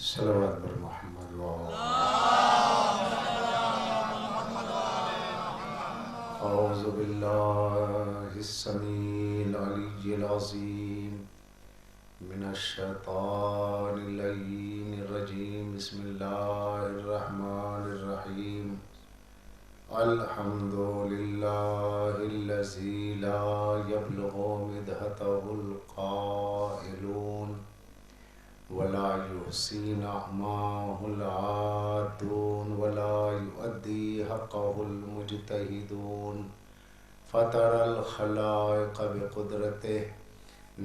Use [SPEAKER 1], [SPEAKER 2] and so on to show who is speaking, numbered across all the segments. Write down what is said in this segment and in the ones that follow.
[SPEAKER 1] صلوات بر محمد اعوذ باللہ السمیع العلی العظیم من الشیطان اللعین الرجیم بسم اللہ الرحمن الرحیم الحمد للہ الذی لا یبلغ مدحتہ القائلون ولا يحصي نعماه العادون ولا يؤدي حقه المجتهدون فطر الخلائق بقدرته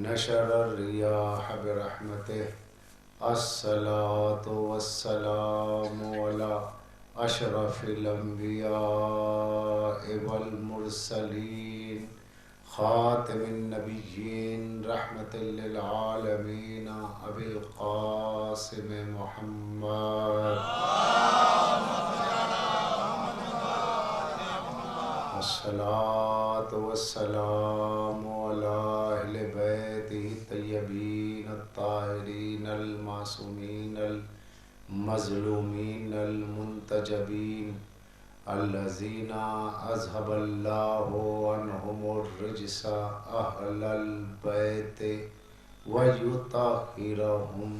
[SPEAKER 1] نشر الرياح برحمته الصلاة والسلام على أشرف الأنبياء والمرسلين خاتم النبیین رحمت للعالمین ابی القاسم محمد الصلاة والسلام علی اہل بیتہ الطیبین الطاہرین المعصومین المظلومین المنتجبین الذین اذهب اللہ عنہم الرجس اہل البیت ویطہرہم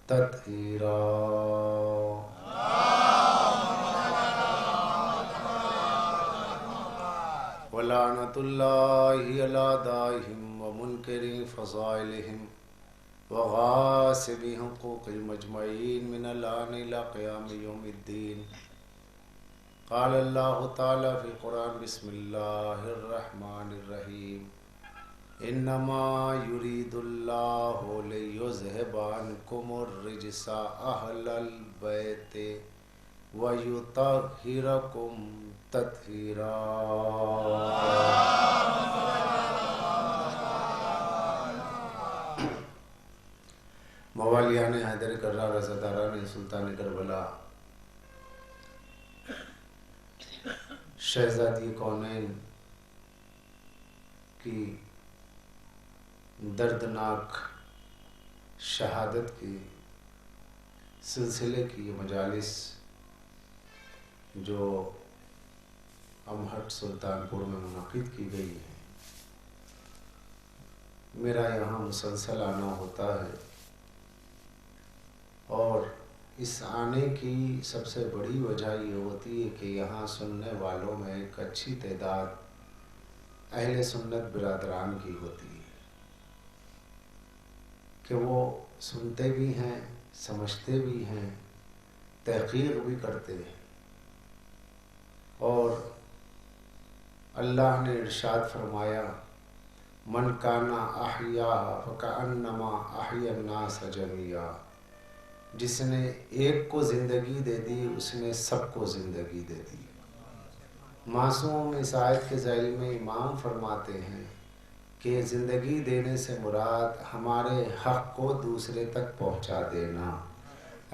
[SPEAKER 1] تطہیرا ولعنۃ اللہ علی داعیہم ومنکر فضائلہم وغاصب حقوق المجمعین من الآن الی قیام یوم الدین قال اللہ تعالی فی القرآن بسم اللہ الرحمن الرحیم انما یرید اللہ لیذہب عنکم الرجس اہل البیت ویطہرکم تطہیرا موالیان حیدر کرار رضاداران سلطان کربلا شہزادی کونین کی دردناک شہادت کی سلسلے کی یہ مجالس جو امہٹ سلطان پور میں منعقد کی گئی ہے، میرا یہاں مسلسل آنا ہوتا ہے اور اس آنے کی سب سے بڑی وجہ یہ ہوتی ہے کہ یہاں سننے والوں میں ایک اچھی تعداد اہل سنت برادران کی ہوتی ہے کہ وہ سنتے بھی ہیں، سمجھتے بھی ہیں، تحقیق بھی کرتے ہیں، اور اللہ نے ارشاد فرمایا من کانا احیاء فکأنما احیا الناس جمیعا، جس نے ایک کو زندگی دے دی اس نے سب کو زندگی دے دی۔ معصوم اس آیت کے ذیل میں امام فرماتے ہیں کہ زندگی دینے سے مراد ہمارے حق کو دوسرے تک پہنچا دینا۔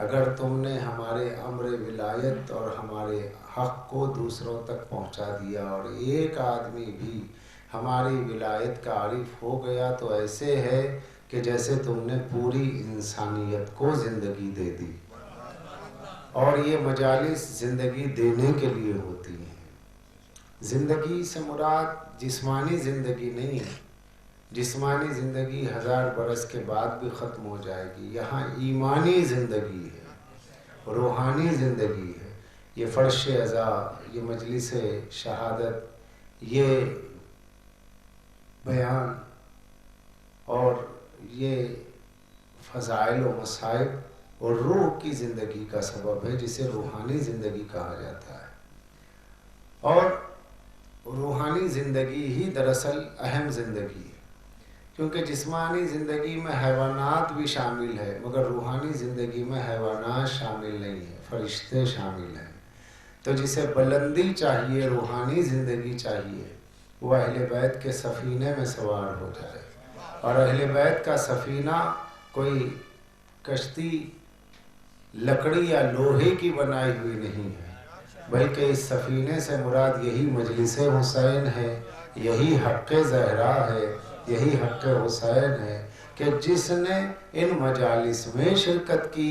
[SPEAKER 1] اگر تم نے ہمارے امر ولایت اور ہمارے حق کو دوسروں تک پہنچا دیا اور ایک آدمی بھی ہماری ولایت کا عارف ہو گیا تو ایسے ہے کہ جیسے تم نے پوری انسانیت کو زندگی دے دی۔ اور یہ مجالس زندگی دینے کے لیے ہوتی ہیں۔ زندگی سے مراد جسمانی زندگی نہیں ہے، جسمانی زندگی 1000 برس کے بعد بھی ختم ہو جائے گی، یہاں ایمانی زندگی ہے، روحانی زندگی ہے۔ یہ فرش عزا، یہ مجلس شہادت، یہ بیان اور یہ فضائل و مصائب اور روح کی زندگی کا سبب ہے، جسے روحانی زندگی کہا جاتا ہے۔ اور روحانی زندگی ہی دراصل اہم زندگی ہے، کیونکہ جسمانی زندگی میں حیوانات بھی شامل ہے مگر روحانی زندگی میں حیوانات شامل نہیں ہیں، فرشتے شامل ہیں۔ تو جسے بلندی چاہیے، روحانی زندگی چاہیے، وہ اہل بیت کے سفینے میں سوار ہو جائے۔ اور اہل بیت کا سفینہ کوئی کشتی لکڑی یا لوہے کی بنائی ہوئی نہیں ہے، بلکہ اس سفینے سے مراد یہی مجلس حسین ہے، یہی حق زہرا ہے، یہی حق حسین ہے کہ جس نے ان مجالس میں شرکت کی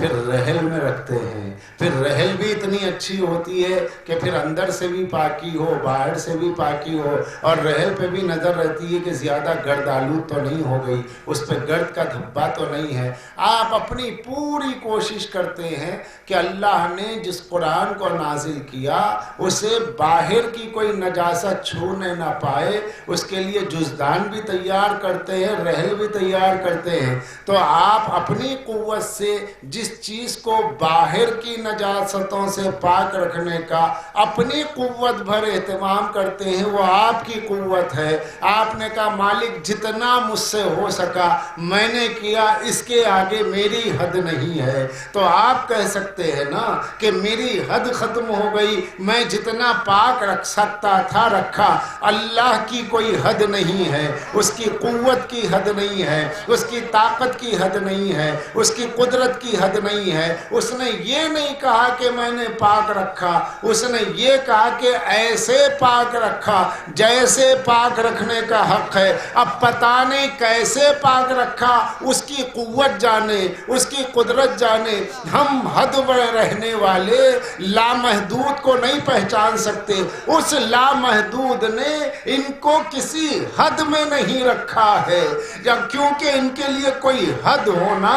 [SPEAKER 1] پھر رحل میں رکھتے ہیں. پھر رحل بھی اتنی اچھی ہوتی ہے کہ پھر اندر سے بھی پاکی ہو، باہر سے بھی پاکی ہو، اور رحل پہ بھی نظر رہتی ہے کہ زیادہ گرد آلود تو نہیں ہو گئی، اس پہ گرد کا دھبا تو نہیں ہے. آپ اپنی پوری کوشش کرتے ہیں کہ اللہ نے جس قرآن کو نازل کیا اسے باہر کی کوئی نجاست چھونے نہ پائے، اس کے لیے جزدان بھی تیار کرتے ہیں، رحل بھی تیار کرتے ہیں. تو آپ اپنی قوت سے جس چیز کو باہر کی نجاستوں سے پاک رکھنے کا اپنی قوت بھر اہتمام کرتے ہیں، وہ آپ کی قوت ہے. آپ نے کہا مالک جتنا مجھ سے ہو سکا میں نے کیا، اس کے آگے میری حد نہیں ہے. تو آپ کہہ سکتے ہیں نا کہ میری حد ختم ہو گئی، میں جتنا پاک رکھ سکتا تھا رکھا. اللہ کی کوئی حد نہیں ہے، اس کی قوت کی حد نہیں ہے، اس کی طاقت کی حد نہیں ہے، اس کی قدرت کی حد نہیں ہے. اس نے یہ نہیں کہا کہ میں نے پاک رکھا، اس نے یہ کہا کہ ایسے پاک رکھا جیسے پاک رکھنے کا حق ہے. اب پتہ نہیں کیسے پاک رکھا، اس کی قوت جانے، اس کی قدرت جانے. ہم حد میں رہنے والے لامحدود کو نہیں پہچان سکتے. اس لامحدود نے ان کو کسی حد میں نہیں رکھا ہے، کیونکہ ان کے لیے کوئی حد ہونا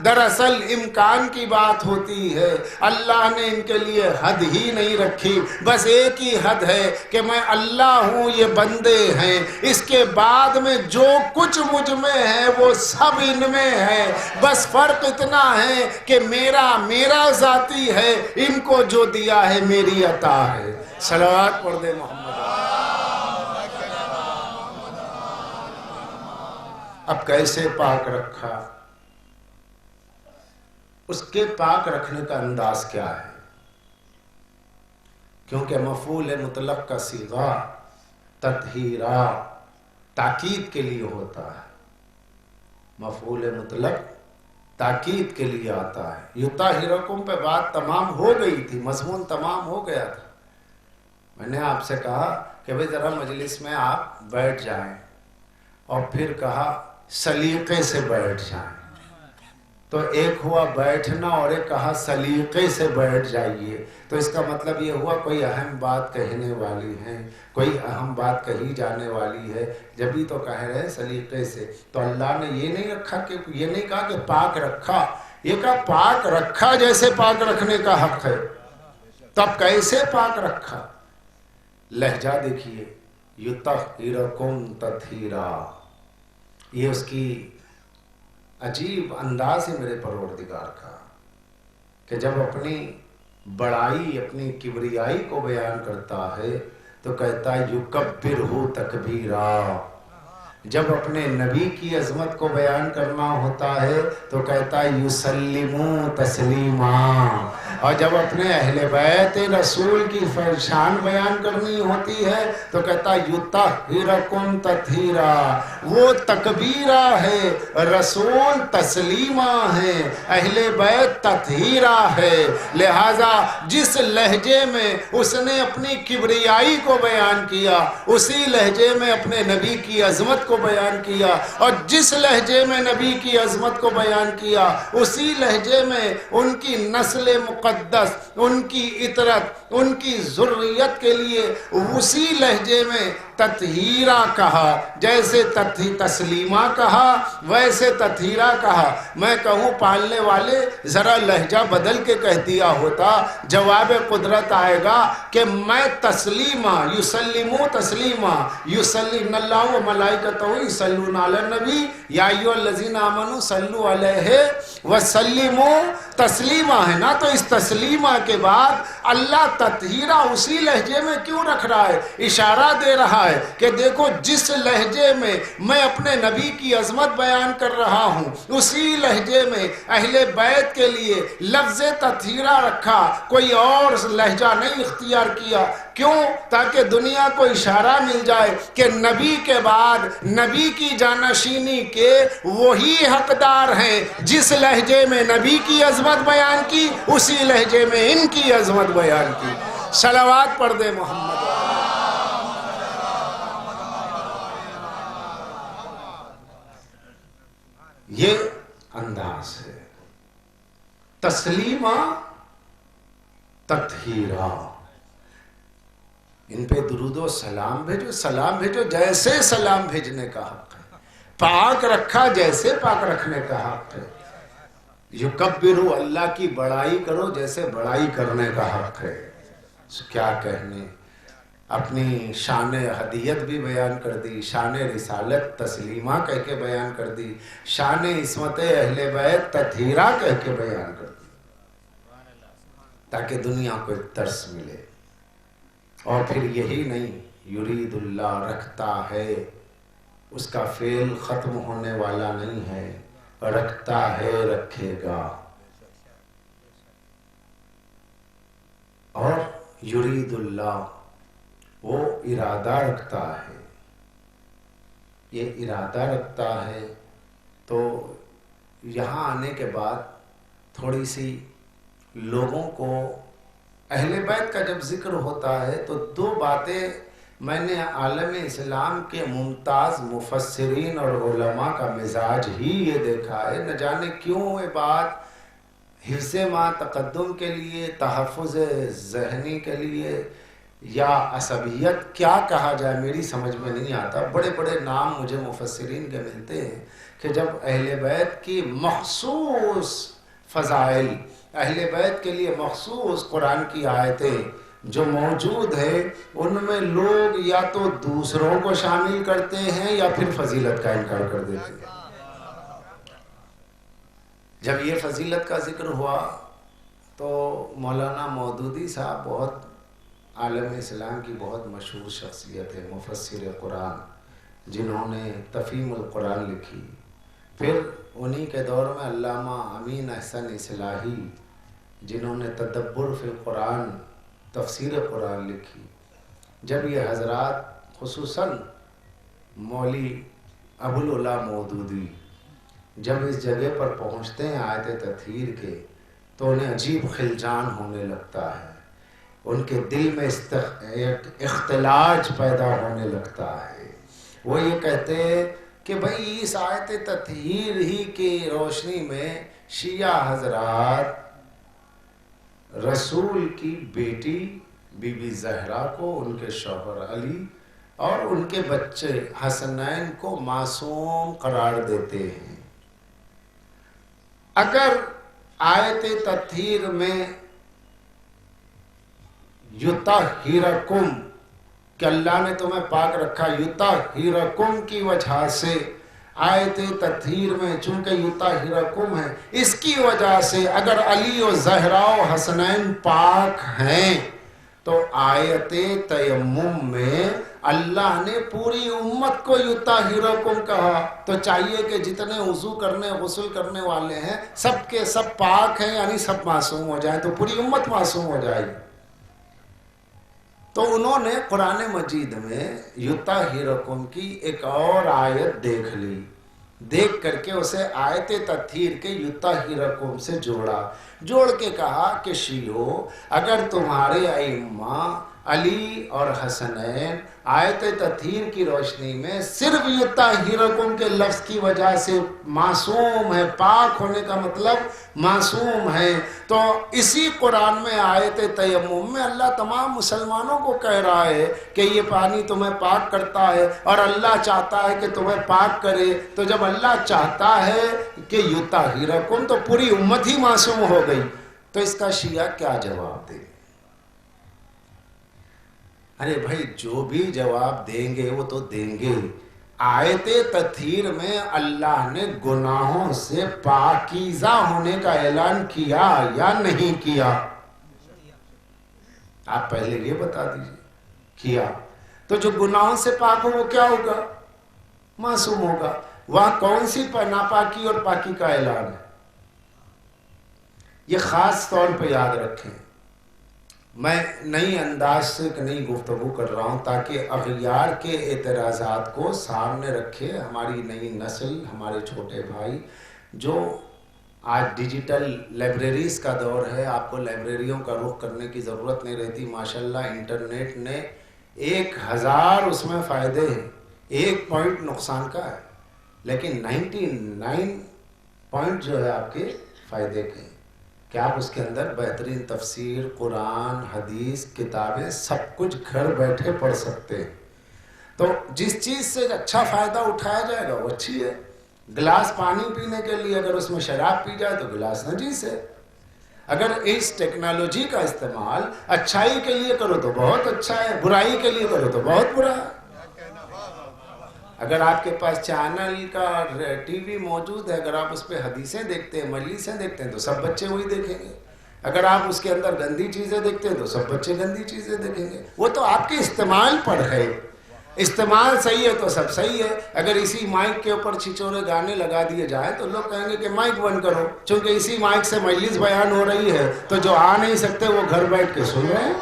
[SPEAKER 1] دراصل امکان کی بات ہوتی ہے. اللہ نے ان کے لیے حد ہی نہیں رکھی، بس ایک ہی حد ہے کہ میں اللہ ہوں، یہ بندے ہیں، اس کے بعد میں جو کچھ مجھ میں ہے وہ سب ان میں ہے. بس فرق اتنا ہے کہ میرا ذاتی ہے، ان کو جو دیا ہے میری عطا ہے. صلوات پڑھ دے محمد. اب کیسے پاک رکھا؟ اس کے پاک رکھنے کا انداز کیا ہے؟ کیونکہ مفعول مطلق کا صیغہ تطہیرا تاکید کے لیے ہوتا ہے. مفعول مطلق تاکید کے لیے آتا ہے. یطہرکم پہ بات تمام ہو گئی تھی، مضمون تمام ہو گیا تھا. میں نے آپ سے کہا کہ بھئی ذرا مجلس میں آپ بیٹھ جائیں، اور پھر کہا سلیقے سے بیٹھ جائیں. تو ایک ہوا بیٹھنا اور ایک کہا سلیقے سے بیٹھ جائیے. تو اس کا مطلب یہ ہوا کوئی اہم بات کہنے والی ہے، کوئی اہم بات کہی جانے والی ہے، جبھی تو کہہ رہے ہیں سلیقے سے. تو اللہ نے یہ نہیں رکھا کہ یہ نہیں کہا کہ پاک رکھا، یہ کہا پاک رکھا جیسے پاک رکھنے کا حق ہے. تب کیسے پاک رکھا؟ لہجہ دیکھیے، یطہرکم تطہیرا. یہ اس کی عجیب انداز ہے میرے پروردگار کا کہ جب اپنی بڑائی، اپنی کبریائی کو بیان کرتا ہے تو کہتا ہے یکبرہ تکبیرا. جب اپنے نبی کی عظمت کو بیان کرنا ہوتا ہے تو کہتا ہے یسلموا تسلیما. اور جب اپنے اہل بیت رسول کی شان بیان کرنی ہوتی ہے تو کہتا ہے یطہرکم تطہیرا. وہ تکبیرہ ہے، رسول تسلیمہ ہے، اہل بیت تطہیرہ ہے. لہذا جس لہجے میں اس نے اپنی کبریائی کو بیان کیا، اسی لہجے میں اپنے نبی کی عظمت کو بیان کیا، اور جس لہجے میں نبی کی عظمت کو بیان کیا اسی لہجے میں ان کی نسل مقدس، ان کی عطرت، ان کی ذریت کے لیے اسی لہجے میں تطہیرہ کہا. جیسے تسلیمہ کہا ویسے تطہیرہ کہا. میں کہوں پالنے والے ذرا لہجہ بدل کے کہہ دیا ہوتا، جواب قدرت آئے گا کہ میں تسلیمہ، یسلموا تسلیمہ، یسلم اللہ و ملائکتہ یصلون علی النبی یا ایھا الذین آمنوا صلوا علیہ وسلموا تسلیمہ ہے نا. تو اس تسلیمہ کے بعد اللہ تطہیرہ اسی لہجے میں کیوں رکھ رہا ہے؟ اشارہ دے رہا ہے کہ دیکھو جس لہجے میں میں اپنے نبی کی عظمت بیان کر رہا ہوں اسی لہجے میں اہل بیت کے لیے لفظ تطہیرہ رکھا، کوئی اور لہجہ نہیں اختیار کیا. کیوں؟ تاکہ دنیا کو اشارہ مل جائے کہ نبی کے بعد نبی کی جانشینی کے وہی حقدار ہیں. جس لہجے میں نبی کی عظمت بیان کی اسی لہجے میں ان کی عظمت بیان کی. صلوات پڑھ دے محمد. یہ انداز ہے. تسلیما تطہیرا، ان پہ درود و سلام بھیجو، سلام بھیجو جیسے سلام بھیجنے کا حق ہے، پاک رکھا جیسے پاک رکھنے کا حق ہے، یکبرو اللہ کی بڑائی کرو جیسے بڑائی کرنے کا حق ہے۔ کیا کہنے، اپنی شان ہدیت بھی بیان کر دی، شان رسالت تسلیمہ کہہ کے بیان کر دی، شان عصمت اہل بیت تطہیرہ کہہ کے بیان کر دی، تاکہ دنیا کو ایک درس ملے۔ اور پھر یہی نہیں، یرید اللہ رکھتا ہے، اس کا فعل ختم ہونے والا نہیں ہے، رکھتا ہے رکھے گا۔ اور یرید اللہ وہ ارادہ رکھتا ہے، یہ ارادہ رکھتا ہے۔ تو یہاں آنے کے بعد تھوڑی سی لوگوں کو اہل بیت کا جب ذکر ہوتا ہے تو دو باتیں میں نے عالم اسلام کے ممتاز مفسرین اور علماء کا مزاج ہی یہ دیکھا ہے، نہ جانے کیوں یہ بات حفظ ما تقدم کے لیے، تحفظ ذہنی کے لیے، یا عصبیت کیا کہا جائے میری سمجھ میں نہیں آتا۔ بڑے بڑے نام مجھے مفسرین کے ملتے ہیں کہ جب اہل بیت کی مخصوص فضائل، اہل بیت کے لیے مخصوص قرآن کی آیتیں جو موجود ہے، ان میں لوگ یا تو دوسروں کو شامل کرتے ہیں یا پھر فضیلت کا انکار کر دیتے ہیں۔ جب یہ فضیلت کا ذکر ہوا تو مولانا مودودی صاحب بہت عالم اسلام کی بہت مشہور شخصیت ہے، مفسر قرآن، جنہوں نے تفہیم القرآن لکھی۔ پھر انہی کے دور میں علامہ امین احسن اصلاحی، جنہوں نے تدبر فی القرآن، تفسیر قرآن لکھی۔ جب یہ حضرات خصوصاً مولوی ابوالعلا مودودی جب اس جگہ پر پہنچتے ہیں آیت تطہیر کے، تو انہیں عجیب خلجان ہونے لگتا ہے، ان کے دل میں اختلاج پیدا ہونے لگتا ہے۔ وہ یہ کہتے ہیں کہ بھئی اس آیت تطہیر ہی کی روشنی میں شیعہ حضرات رسول کی بیٹی بی بی زہرا کو، ان کے شوہر علی اور ان کے بچے حسنین کو معصوم قرار دیتے ہیں۔ اگر آیت تطہیر میں یطہرکم کہ اللہ نے تمہیں پاک رکھا، یطہرکم کی وجہ سے آیت تطہیر میں چونکہ یطہرکم ہے، اس کی وجہ سے اگر علی و زہرا و حسنین پاک ہیں تو آیت تیمم میں اللہ نے پوری امت کو یطہرکم کہا، تو چاہیے کہ جتنے وضو کرنے غسل کرنے والے ہیں سب کے سب پاک ہیں، یعنی سب معصوم ہو جائیں تو پوری امت معصوم ہو جائے گی۔ تو انہوں نے قرآن مجید میں یطہرکم کی ایک اور آیت دیکھ لی، دیکھ کر کے اسے آیت تطہیر کے یطہرکم سے جوڑ کے کہا کہ شیعو، اگر تمہارے ائمہ علی اور حسنین آیت تطہیر کی روشنی میں صرف یطہرکم کے لفظ کی وجہ سے معصوم ہے، پاک ہونے کا مطلب معصوم ہے، تو اسی قرآن میں آیت تیمم میں اللہ تمام مسلمانوں کو کہہ رہا ہے کہ یہ پانی تمہیں پاک کرتا ہے اور اللہ چاہتا ہے کہ تمہیں پاک کرے۔ تو جب اللہ چاہتا ہے کہ یطہرکم تو پوری امت ہی معصوم ہو گئی، تو اس کا شیعہ کیا جواب دے؟ ارے بھائی جو بھی جواب دیں گے وہ تو دیں گے، آیت تطہیر میں اللہ نے گناہوں سے پاکیزہ ہونے کا اعلان کیا یا نہیں کیا؟ آپ پہلے یہ بتا دیجئے۔ کیا، تو جو گناہوں سے پاک ہو وہ کیا ہوگا؟ معصوم ہوگا۔ وہاں کون سی ناپاکی اور پاکی کا اعلان ہے؟ یہ خاص طور پہ یاد رکھیں۔ میں نئی انداز سے ایک نئی گفتگو کر رہا ہوں تاکہ اغیار کے اعتراضات کو سامنے رکھے ہماری نئی نسل، ہمارے چھوٹے بھائی، جو آج ڈیجیٹل لائبریریز کا دور ہے، آپ کو لائبریریوں کا رخ کرنے کی ضرورت نہیں رہتی۔ ماشاءاللہ انٹرنیٹ نے 1000 اس میں فائدے ہیں، 1 پوائنٹ نقصان کا ہے، لیکن 99 پوائنٹ جو ہے آپ کے فائدے کے ہیں۔ کہ آپ اس کے اندر بہترین تفسیر، قرآن، حدیث، کتابیں سب کچھ گھر بیٹھے پڑھ سکتے ہیں۔ تو جس چیز سے اچھا فائدہ اٹھایا جائے گا وہ اچھی ہے۔ گلاس پانی پینے کے لیے اگر اس میں شراب پی جائے تو گلاس نجیس ہے۔ اگر اس ٹیکنالوجی کا استعمال اچھائی کے لیے کرو تو بہت اچھا ہے، برائی کے لیے کرو تو بہت برا ہے۔ اگر آپ کے پاس چینل کا ٹی وی موجود ہے، اگر آپ اس پہ حدیثیں دیکھتے ہیں، مجلسیں دیکھتے ہیں تو سب بچے وہی دیکھیں گے۔ اگر آپ اس کے اندر گندی چیزیں دیکھتے ہیں تو سب بچے گندی چیزیں دیکھیں گے۔ وہ تو آپ کے استعمال پر ہے۔ استعمال صحیح ہے تو سب صحیح ہے۔ اگر اسی مائک کے اوپر چھچورے گانے لگا دیے جائیں تو لوگ کہیں گے کہ مائک بند کرو، چونکہ اسی مائک سے مجلس بیان ہو رہی ہے، تو جو آ نہیں سکتے وہ گھر بیٹھ کے سن رہے ہیں،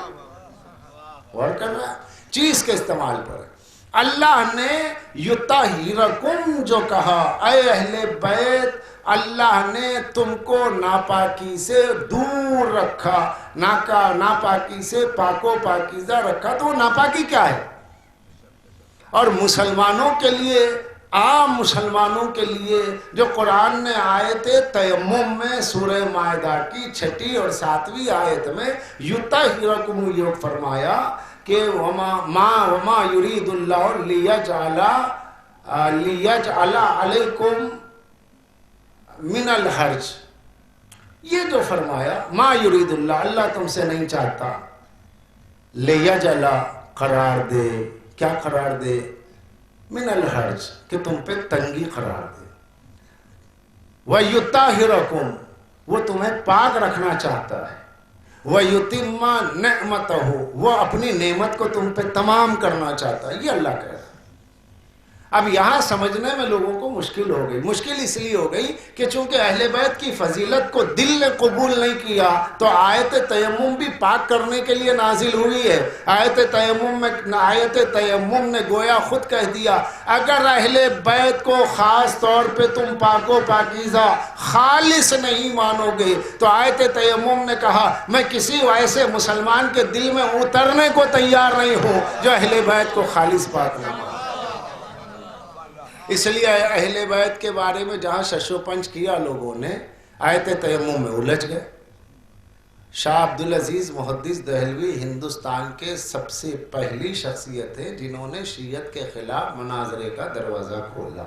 [SPEAKER 1] غور کر رہے ہیں۔ چیز کے استعمال پر اللہ نے یطہرکم جو کہا، اے اہل بیت، اللہ نے تم کو ناپاکی سے دور رکھا، ناپاکی سے پاک و پاکیزہ رکھا۔ تو وہ ناپاکی کیا ہے؟ اور مسلمانوں کے لیے، عام مسلمانوں کے لیے جو قرآن نے آیت تیمم میں سورہ مائدہ کی 6 اور 7ویں آیت میں یطہرکم یہ فرمایا کہ وما یرید اللہ لیجعل علیکم من الحرج، یہ جو فرمایا ما یرید اللہ، اللہ تم سے نہیں چاہتا، لیجعل قرار دے، کیا قرار دے؟ من الحرج، کہ تم پہ تنگی قرار دے۔ وَيُطَّهِرَكُمْ، وہ تمہیں پاک رکھنا چاہتا ہے۔ وَيُتِمَّ نِعْمَتَهُ، وہ اپنی نعمت کو تم پہ تمام کرنا چاہتا ہے۔ یہ اللہ کہہ رہا ہے۔ اب یہاں سمجھنے میں لوگوں کو مشکل ہو گئی۔ مشکل اس لیے ہو گئی کہ چونکہ اہل بیت کی فضیلت کو دل نے قبول نہیں کیا تو آیت تیمم بھی پاک کرنے کے لیے نازل ہوئی ہے۔ آیت تیمم نے گویا خود کہہ دیا اگر اہل بیت کو خاص طور پہ تم پاک و پاکیزہ خالص نہیں مانو گے تو آیت تیمم نے کہا میں کسی ایسے مسلمان کے دل میں اترنے کو تیار نہیں ہوں جو اہل بیت کو خالص پاک نہ مانے۔ اس لیے اہل بیت کے بارے میں جہاں شش و پنج کیا لوگوں نے، آیت تیمم میں الجھ گئے۔ شاہ عبدالعزیز محدث دہلوی ہندوستان کے سب سے پہلی شخصیت ہے جنہوں نے شیعت کے خلاف مناظرے کا دروازہ کھولا۔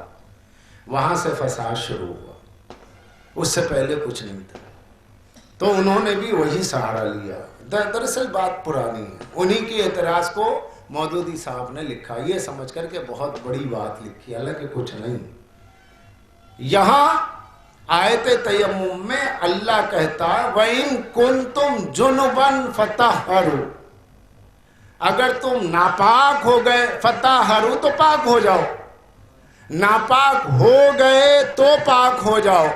[SPEAKER 1] وہاں سے فساد شروع ہوا، اس سے پہلے کچھ نہیں تھا، تو انہوں نے بھی وہی سہارا لیا۔ دراصل بات پرانی ہے، انہی کی اعتراض کو مودودی صاحب نے لکھا یہ سمجھ کر کہ بہت بڑی بات لکھی، حالانکہ کچھ نہیں۔ یہاں آیت تیمم میں اللہ کہتا وَإِن كُنتُمْ جُنُبًا فَطَهَّرُوا، اگر تم ناپاک ہو گئے، فَطَهَّرُوا تو پاک ہو جاؤ، ناپاک ہو گئے تو پاک ہو جاؤ،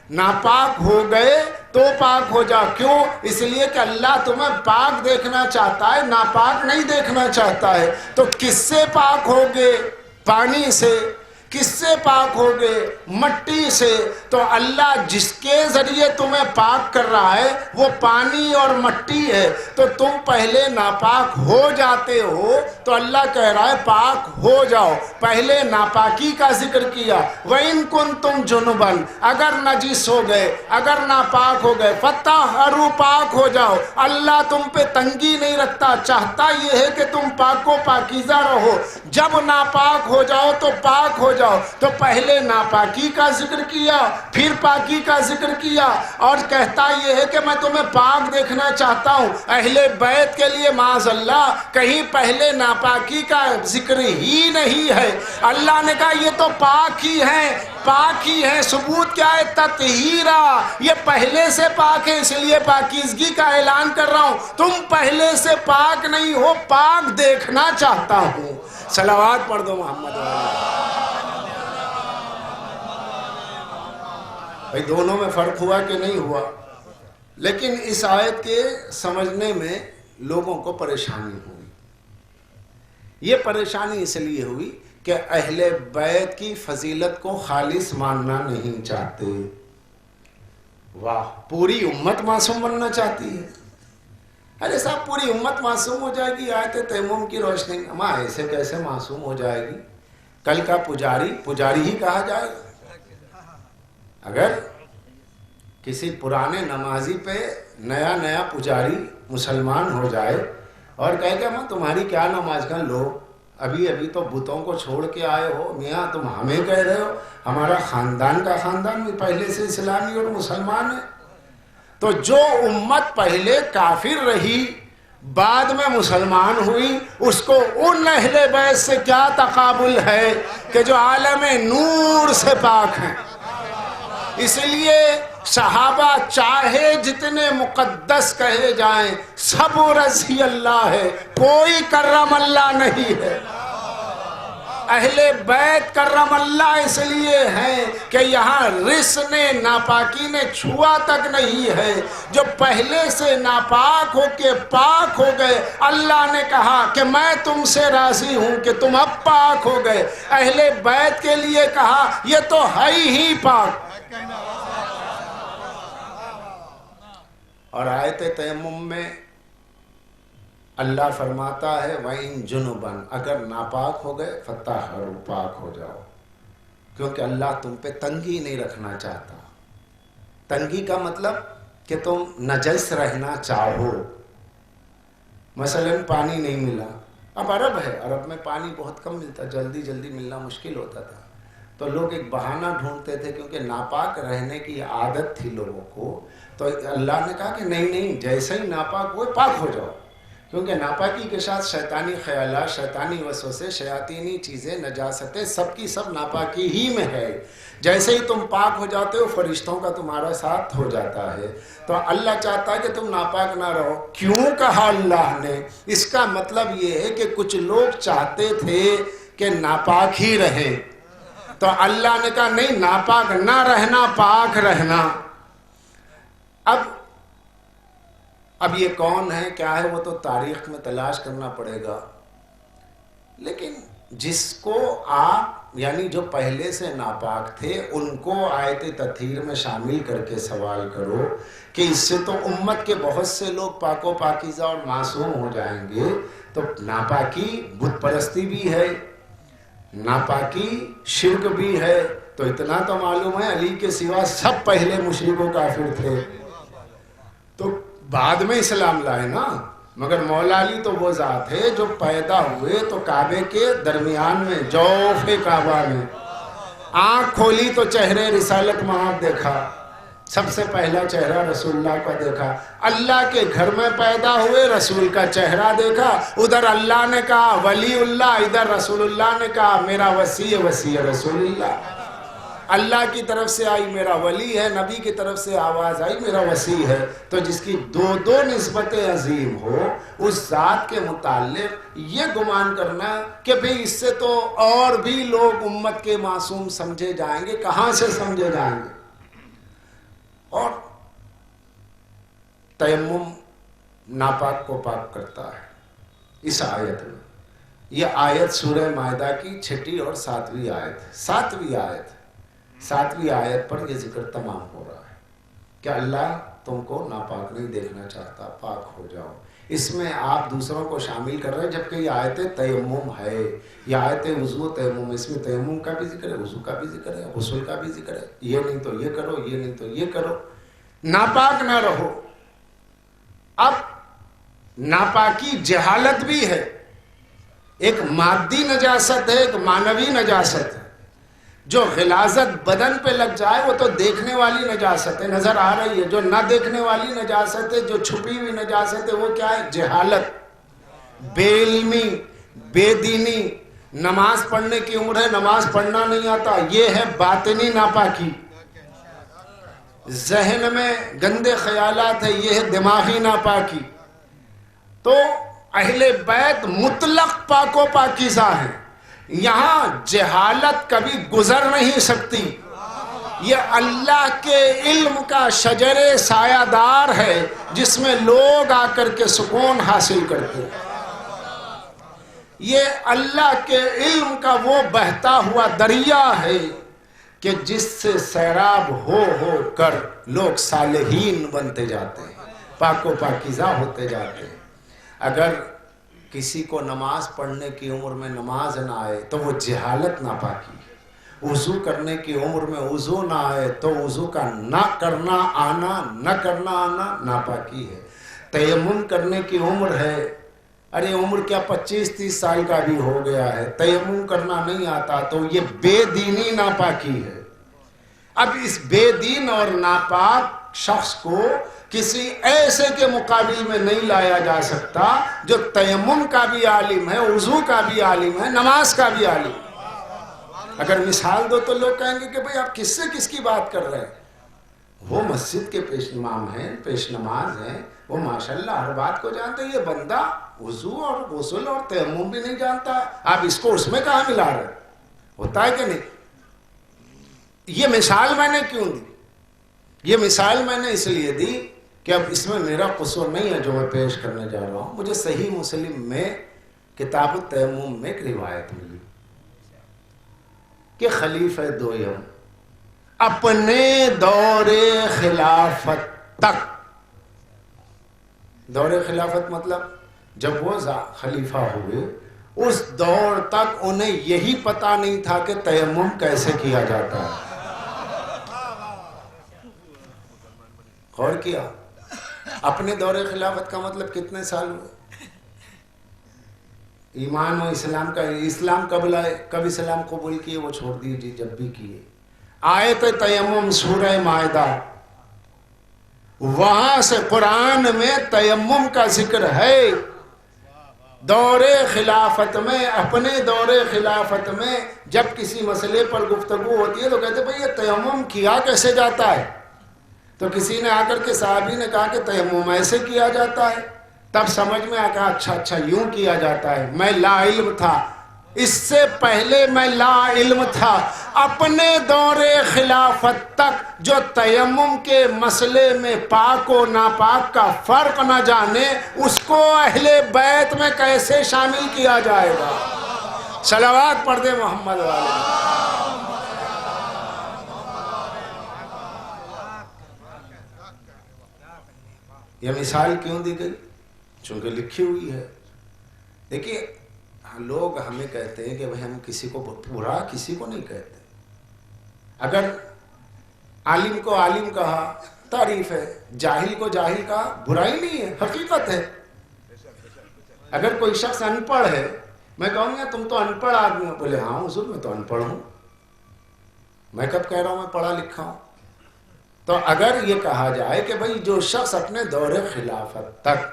[SPEAKER 1] ناپاک ہو گئے تو پاک ہو جا۔ کیوں؟ اس لیے کہ اللہ تمہیں پاک دیکھنا چاہتا ہے، ناپاک نہیں دیکھنا چاہتا ہے۔ تو کس سے پاک ہوگے؟ پانی سے۔ کس سے پاک ہوگے؟ مٹی سے۔ تو اللہ جس کے ذریعے تمہیں پاک کر رہا ہے وہ پانی اور مٹی ہے، تو تم پہلے ناپاک ہو جاتے ہو تو اللہ کہہ رہا ہے پاک ہو جاؤ۔ پہلے ناپاکی کا ذکر کیا، وَإِن كُنتُمْ جُنُبًا، اگر نجس ہو گئے، اگر ناپاک ہو گئے، فَطَهَّرُوا، پاک ہو جاؤ۔ اللہ تم پہ تنگی نہیں رکھتا، چاہتا یہ ہے کہ تم پاک و پاکیزہ رہو۔ جب ناپاک ہو جاؤ تو پاک ہو جاؤ۔ تو پہلے ناپاکی کا ذکر کیا، پھر پاکی کا ذکر کیا، اور کہتا یہ ہے کہ میں تمہیں پاک دیکھنا چاہتا ہوں۔ اہل بیت کے لیے معاذ اللہ کہیں پہلے ناپاکی کا ذکر ہی نہیں ہے۔ اللہ نے کہا یہ تو پاک ہی ہیں، پاک ہی ہیں۔ ثبوت کیا ہے؟ تطہیرا، یہ پہلے سے پاک ہے، اس لیے پاکیزگی کا اعلان کر رہا ہوں۔ تم پہلے سے پاک نہیں ہو، پاک دیکھنا چاہتا ہوں۔ صلوات پڑھ دو محمد علیہ۔ بھائی دونوں میں فرق ہوا کہ نہیں ہوا؟ لیکن اس آیت کے سمجھنے میں لوگوں کو پریشانی ہوئی۔ یہ پریشانی اس لیے ہوئی کہ اہل بیت کی فضیلت کو خالص ماننا نہیں چاہتے۔ واہ، پوری امت معصوم بننا چاہتی ہے۔ ارے صاحب پوری امت معصوم ہو جائے گی آیت تیمم کی روشنی میں؟ ماں ایسے کیسے معصوم ہو جائے گی؟ کل کا پجاری ہی کہا جائے گا؟ اگر کسی پرانے نمازی پہ نیا نیا پجاری مسلمان ہو جائے اور کہے کہ میں تمہاری کیا نماز کا لو، ابھی ابھی تو بتوں کو چھوڑ کے آئے ہو، میاں تم ہمیں کہہ رہے ہو، ہمارا خاندان کا خاندان بھی پہلے سے اسلامی اور مسلمان ہے۔ تو جو امت پہلے کافر رہی بعد میں مسلمان ہوئی، اس کو ان اہل بیت سے کیا تقابل ہے کہ جو عالم نور سے پاک ہیں۔ اس لیے صحابہ چاہے جتنے مقدس کہے جائیں سب رضی اللہ ہے، کوئی کرم اللہ نہیں ہے۔ اہل بیت کرم اللہ اس لیے ہیں کہ یہاں رس نے ناپاکی نے چھوا تک نہیں ہے، جو پہلے سے ناپاک ہو کے پاک ہو گئے اللہ نے کہا کہ میں تم سے راضی ہوں کہ تم اب پاک ہو گئے۔ اہل بیت کے لیے کہا یہ تو ہے ہی پاک۔ اور آیت تیمم میں اللہ فرماتا ہے وَإِن جُنُبًا، اگر ناپاک ہو گئے فَطَہَّرُوا، پاک ہو جاؤ، کیونکہ اللہ تم پہ تنگی نہیں رکھنا چاہتا۔ تنگی کا مطلب کہ تم نجس رہنا چاہو۔ مثلا پانی نہیں ملا، اب عرب ہے، عرب میں پانی بہت کم ملتا، جلدی جلدی ملنا مشکل ہوتا تھا، تو لوگ ایک بہانہ ڈھونڈتے تھے کیونکہ ناپاک رہنے کی عادت تھی لوگوں کو۔ تو اللہ نے کہا کہ نہیں، جیسے ہی ناپاک ہوئے پاک ہو جاؤ، کیونکہ ناپاکی کے ساتھ شیطانی خیالات، شیطانی وسوسے، شیاطینی چیزیں، نجاستیں سب کی سب ناپاکی ہی میں ہے۔ جیسے ہی تم پاک ہو جاتے ہو فرشتوں کا تمہارا ساتھ ہو جاتا ہے۔ تو اللہ چاہتا ہے کہ تم ناپاک نہ رہو۔ کیوں کہا اللہ نے؟ اس کا مطلب یہ ہے کہ کچھ لوگ چاہتے تھے کہ ناپاک ہی رہیں، تو اللہ نے کہا نہیں، ناپاک نہ رہنا، پاک رہنا۔ اب یہ کون ہے کیا ہے وہ تو تاریخ میں تلاش کرنا پڑے گا، لیکن جس کو آپ یعنی جو پہلے سے ناپاک تھے ان کو آیت تطہیر میں شامل کر کے سوال کرو کہ اس سے تو امت کے بہت سے لوگ پاک و پاکیزہ اور معصوم ہو جائیں گے۔ تو ناپاکی بت پرستی بھی ہے، ناپاکی شرک بھی ہے۔ تو اتنا تو معلوم ہے علی کے سوا سب پہلے مشرک و کافر تھے، تو بعد میں اسلام لائے نا۔ مگر مولا علی تو وہ ذات ہے جو پیدا ہوئے تو کعبے کے درمیان میں، جوف کعبہ میں، آنکھ کھولی تو چہرے رسالت مآب دیکھا، سب سے پہلا چہرہ رسول اللہ کا دیکھا۔ اللہ کے گھر میں پیدا ہوئے، رسول کا چہرہ دیکھا، ادھر اللہ نے کہا ولی اللہ، ادھر رسول اللہ نے کہا میرا وصی رسول اللہ۔ اللہ کی طرف سے آئی میرا ولی ہے، نبی کی طرف سے آواز آئی میرا وصی ہے۔ تو جس کی دو نسبتیں عظیم ہو، اس ذات کے متعلق یہ گمان کرنا کہ بھئی اس سے تو اور بھی لوگ امت کے معصوم سمجھے جائیں گے، کہاں سے سمجھے جائیں گے؟ اور تیمم ناپاک کو پاک کرتا ہے اس آیت میں۔ یہ آیت سورہ مائدہ کی 6 اور 7ویں آیت 7ویں آیت پر یہ ذکر تمام ہو رہا ہے کہ اللہ تم کو ناپاک نہیں دیکھنا چاہتا، پاک ہو جاؤ۔ اس میں آپ دوسروں کو شامل کر رہے ہیں، جبکہ یہ آیت تیمم ہے، یہ آیت وضو تیمم، اس میں تیمم کا بھی ذکر ہے، وضو کا بھی ذکر ہے، غسل کا بھی ذکر ہے۔ یہ نہیں تو یہ کرو، یہ نہیں تو یہ کرو، ناپاک نہ رہو۔ اب ناپاکی جہالت بھی ہے، ایک مادی نجاست ہے، ایک معنوی نجاست ہے۔ جو غلاظت بدن پہ لگ جائے وہ تو دیکھنے والی نجاست ہے، نظر آ رہی ہے۔ جو نہ دیکھنے والی نجاست ہے، جو چھپی ہوئی نجاست ہے، وہ کیا ہے؟ جہالت، بے علمی، بے دینی۔ نماز پڑھنے کی عمر ہے، نماز پڑھنا نہیں آتا، یہ ہے باطنی ناپاکی۔ ذہن میں گندے خیالات ہے، یہ ہے دماغی ناپاکی۔ تو اہل بیت مطلق پاک و پاکیزہ ہیں، یہاں جہالت کبھی گزر نہیں سکتی۔ یہ اللہ کے علم کا شجر سایہ دار ہے جس میں لوگ آ کر کے سکون حاصل کرتے ہیں۔ یہ اللہ کے علم کا وہ بہتا ہوا دریا ہے کہ جس سے سیراب ہو کر لوگ صالحین بنتے جاتے ہیں، پاک و پاکیزہ ہوتے جاتے ہیں۔ اگر کسی کو نماز پڑھنے کی عمر میں نماز نہ آئے تو وہ جہالت ناپاکی ہے، وضو کرنے کی عمر میں وضو نہ آئے تو وضو کا نہ کرنا آنا ناپاکی ہے. تیمم کرنے کی عمر ہے، ارے عمر کیا 25-30 سال کا بھی ہو گیا ہے، تیمم کرنا نہیں آتا تو یہ بے دینی ناپاکی ہے. اب اس بے دین اور ناپاک شخص کو کسی ایسے کے مقابل میں نہیں لایا جا سکتا جو تیمم کا بھی عالم ہے، وضو کا بھی عالم ہے، نماز کا بھی عالم ہے. اگر مثال دو تو لوگ کہیں گے کہ بھئی آپ کس سے کس کی بات کر رہے ہیں. وہ مسجد کے پیش امام ہیں، پیش نماز ہیں، وہ ماشاءاللہ ہر بات کو جانتے ہیں. یہ بندہ وضو اور غسل اور تیمم بھی نہیں جانتا، آپ اس کو اس میں کہاں ملا رہے ہیں؟ ہوتا ہے کہ نہیں؟ یہ مثال میں نے کیوں دی؟ یہ مثال میں نے اس لیے دی کہ اب اس میں میرا قصور نہیں ہے جو میں پیش کرنے جا رہا ہوں. مجھے صحیح مسلم میں کتاب التیمم میں ایک روایت ملی کہ خلیفہ دویم اپنے دور خلافت تک، دور خلافت مطلب جب وہ خلیفہ ہوئے اس دور تک انہیں یہی پتا نہیں تھا کہ تیمم کیسے کیا جاتا ہے. غور کیا؟ اپنے دور خلافت کا مطلب کتنے سال ہوئے؟ ایمان و اسلام کا، اسلام کب لائے، کب اسلام قبول کیے وہ چھوڑ دیجیے، جب بھی کیے. آیت تیمم سورہ مائدہ، وہاں سے قرآن میں تیمم کا ذکر ہے. دور خلافت میں، اپنے دور خلافت میں جب کسی مسئلے پر گفتگو ہوتی ہے تو کہتے ہیں بھئی یہ تیمم کیا کیسے جاتا ہے؟ تو کسی نے آ کر کے صحابی نے کہا کہ تیمم ایسے کیا جاتا ہے. تب سمجھ میں آیا کہ اچھا یوں کیا جاتا ہے. میں لا علم تھا، اس سے پہلے میں لا علم تھا. اپنے دور خلافت تک جو تیمم کے مسئلے میں پاک و ناپاک کا فرق نہ جانے، اس کو اہل بیت میں کیسے شامل کیا جائے گا؟ صلوات پڑھ دے محمد والے. یہ مثال کیوں دی گئی؟ چونکہ لکھی ہوئی ہے. دیکھیے لوگ ہمیں کہتے ہیں کہ بھئی ہم کسی کو برا کسی کو نہیں کہتے. اگر عالم کو عالم کہا تعریف ہے، جاہل کو جاہل کہا برائی نہیں ہے، حقیقت ہے. اگر کوئی شخص ان پڑھ ہے، میں کہوں گا تم تو ان پڑھ آدمی ہو، بولے ہاں حضور میں تو ان پڑھ ہوں، میں کب کہہ رہا ہوں میں پڑھا لکھا ہوں. تو اگر یہ کہا جائے کہ بھئی جو شخص اپنے دور خلافت تک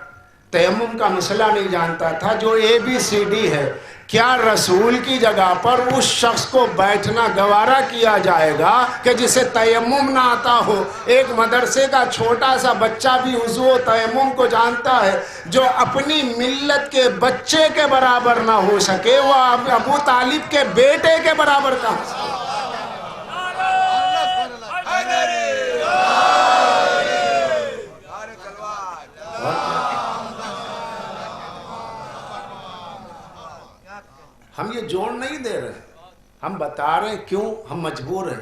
[SPEAKER 1] تیمم کا مسئلہ نہیں جانتا تھا، جو ABCD ہے، کیا رسول کی جگہ پر اس شخص کو بیٹھنا گوارا کیا جائے گا کہ جسے تیمم نہ آتا ہو؟ ایک مدرسے کا چھوٹا سا بچہ بھی وضو و تیمم کو جانتا ہے، جو اپنی ملت کے بچے کے برابر نہ ہو سکے وہ ابو طالب کے بیٹے کے برابر کہاں سے؟ ہم یہ جوڑ نہیں دے رہے، ہم بتا رہے ہیں کیوں ہم مجبور ہیں.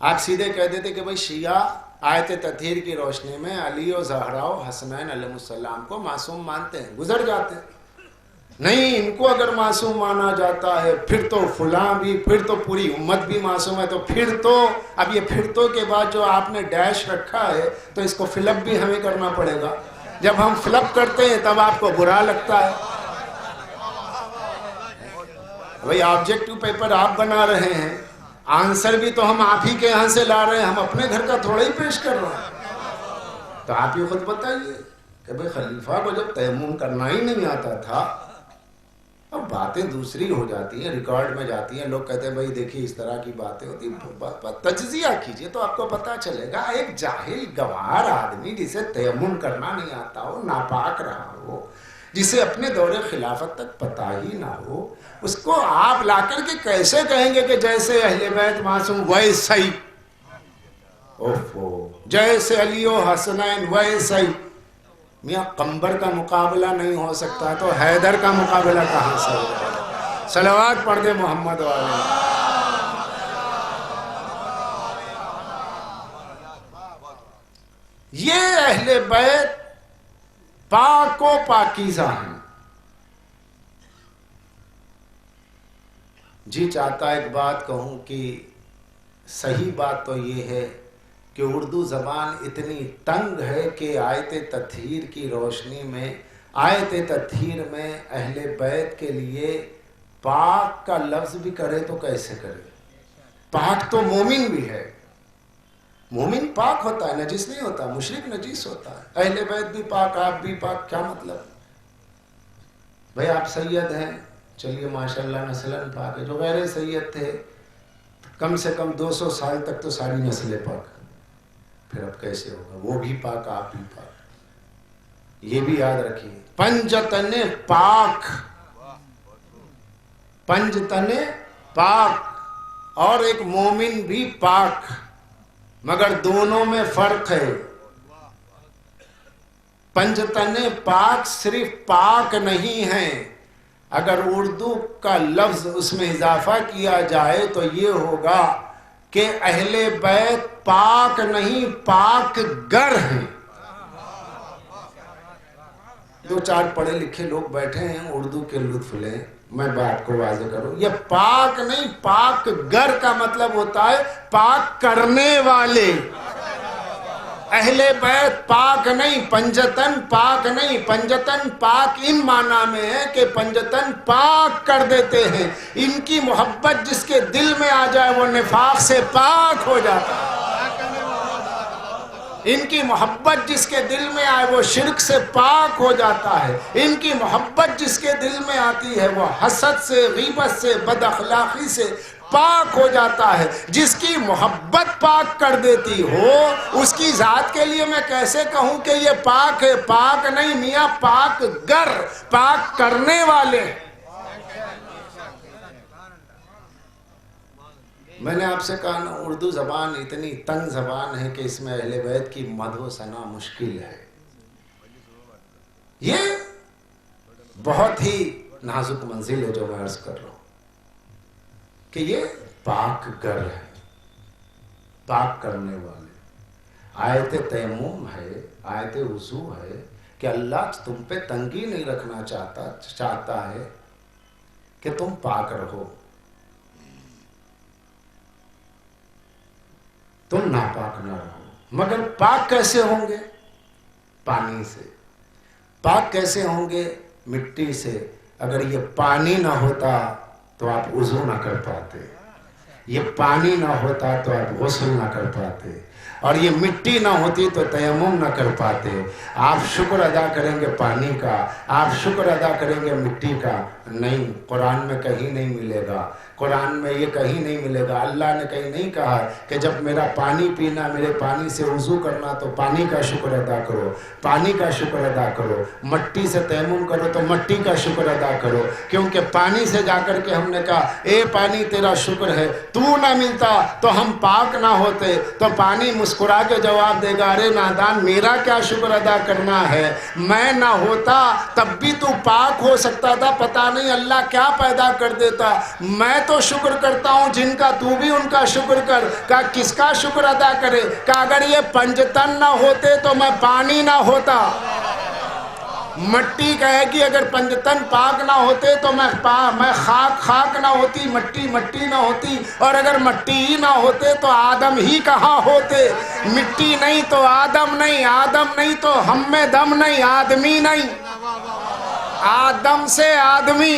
[SPEAKER 1] آپ سیدھے کہہ دیتے کہ بھئی شیعہ آیت تطہیر کی روشنی میں علی و زہرا و حسنین علیہ السلام کو معصوم مانتے ہیں، گزر جاتے ہیں. نہیں، ان کو اگر معصوم مانا جاتا ہے پھر تو فلاں بھی، پھر تو پوری امت بھی معصوم ہے. تو پھر تو اب یہ پھر تو کے بعد جو آپ نے ڈیش رکھا ہے تو اس کو فلپ بھی ہمیں کرنا پڑے گا. جب ہم فلپ کرتے ہیں تب آپ کو برا لگتا ہے. بھئی آبجیکٹو پیپر آپ بنا رہے ہیں، آنسر بھی تو ہم آپ ہی کے یہاں سے لا رہے ہیں، ہم اپنے گھر کا تھوڑا ہی پیش کر رہے ہیں. تو آپ یہ خود بتائیے کہ بھئی خلیفہ کو جب تیمم کرنا ہی نہیں آتا تھا، اب باتیں دوسری ہو جاتی ہیں، ریکارڈ میں جاتی ہیں، لوگ کہتے ہیں بھئی دیکھیے اس طرح کی باتیں ہوتی ہیں. تجزیہ کیجئے تو آپ کو پتا چلے گا. ایک جاہل گوار آدمی جسے تیمم کرنا نہیں آتا ہو، ناپاک رہا ہو، جسے اپنے دور خلافت تک پتہ ہی نہ ہو، اس کو آپ لا کر کے کیسے کہیں گے کہ جیسے اہل بیت معصوم ویسے ہی، جیسے علی و حسنین ویسے ہی. میاں قمبر کا مقابلہ نہیں ہو سکتا تو حیدر کا مقابلہ کہاں سے ہوگا؟ صلوات پڑھ دے محمد والے. یہ اہل بیت پاک و پاکیزہ ہیں. جی چاہتا ایک بات کہوں کہ صحیح بات تو یہ ہے کہ اردو زبان اتنی تنگ ہے کہ آیت تطہیر کی روشنی میں، آیت تطہیر میں اہل بیت کے لیے پاک کا لفظ بھی کرے تو کیسے کرے؟ پاک تو مومن بھی ہے، مومن پاک ہوتا ہے، نجس نہیں ہوتا، مشرک نجس ہوتا ہے، اہل بیت بھی پاک، آپ بھی پاک، کیا مطلب؟ بھئی آپ سید ہیں، چلیے ماشاءاللہ نسلاً پاک ہے، جو غیر سید تھے کم سے کم 200 سال تک تو ساری نسلیں پاک، پھر اب کیسے ہوگا؟ وہ بھی پاک، آپ بھی پاک، یہ بھی یاد رکھیے۔ پنجتن پاک، پنجتن پاک، اور ایک مومن بھی پاک، مگر دونوں میں فرق ہے۔ پنجتن پاک صرف پاک نہیں ہے، اگر اردو کا لفظ اس میں اضافہ کیا جائے تو یہ ہوگا کہ اہل بیت پاک نہیں، پاک گر ہیں۔ دو چار پڑھے لکھے لوگ بیٹھے ہیں، اردو کے لطف لیں، میں بات کو واضح کروں، یہ پاک نہیں، پاک گر کا مطلب ہوتا ہے پاک کرنے والے۔ اہل بیت پاک نہیں، پنجتن پاک نہیں، پنجتن پاک ان معنی میں ہے کہ پنجتن پاک کر دیتے ہیں، ان کی محبت جس کے دل میں آ جائے وہ نفاق سے پاک ہو جاتا ہے، ان کی محبت جس کے دل میں آئے وہ شرک سے پاک ہو جاتا ہے، ان کی محبت جس کے دل میں آتی ہے وہ حسد سے، غیبت سے، بد اخلاقی سے پاک ہو جاتا ہے۔ جس کی محبت پاک کر دیتی ہو اس کی ذات کے لیے میں کیسے کہوں کہ یہ پاک ہے؟ پاک نہیں میاں، پاک گر، پاک کرنے والے۔ میں نے آپ سے کہا نا اردو زبان اتنی تنگ زبان ہے کہ اس میں اہل بیت کی مدح و ثنا مشکل ہے۔ یہ بہت ہی نازک منزل ہے جو میں عرض کر رہا ہوں کہ یہ پاک گر ہے، پاک کرنے والے۔ آیت تیمم ہے، آیت وضو ہے کہ اللہ تم پہ تنگی نہیں رکھنا چاہتا ہے کہ تم پاک رہو، تم ناپاک نہ رہو۔ مگر پاک کیسے ہوں گے؟ پانی سے۔ پاک کیسے ہوں گے؟ مٹی سے۔ اگر یہ پانی نہ ہوتا تو آپ وضو نہ کر پاتے، یہ پانی نہ ہوتا تو آپ غسل نہ کر پاتے، اور یہ مٹی نہ ہوتی تو تیمم نہ کر پاتے۔ آپ شکر ادا کریں گے پانی کا، آپ شکر ادا کریں گے مٹی کا؟ نہیں، قرآن میں کہیں نہیں ملے گا، قرآن میں یہ کہیں نہیں ملے گا۔ اللہ نے کہیں نہیں کہا کہ جب میرا پانی پینا، میرے پانی سے وضو کرنا تو پانی کا شکر ادا کرو، پانی کا شکر ادا کرو، مٹی سے تیمم کرو تو مٹی کا شکر ادا کرو، کیونکہ پانی سے جا کر کے ہم نے کہا اے پانی تیرا شکر ہے، تو نہ ملتا تو ہم پاک نہ ہوتے، تو پانی مسکرا کے جواب دے گا ارے نادان میرا کیا شکر ادا کرنا ہے، میں نہ ہوتا تب بھی تو پاک ہو سکتا تھا، پتہ نہیں اللہ کیا پیدا کر دیتا۔ میں تو شکر کرتا ہوں جن کا، تو بھی ان کا شکر کر۔ کہا کس کا شکر ادا کرے؟ کہا اگر یہ پنجتن نہ ہوتے تو میں پانی نہ ہوتا۔ مٹی کہے گی اگر پنجتن پاک نہ ہوتے تو میں خاک نہ ہوتی، مٹی نہ ہوتی، اور اگر مٹی ہی نہ ہوتے تو آدم ہی کہاں ہوتے؟ مٹی نہیں تو آدم نہیں، آدم نہیں تو ہم میں دم نہیں، آدمی نہیں، آدم سے آدمی۔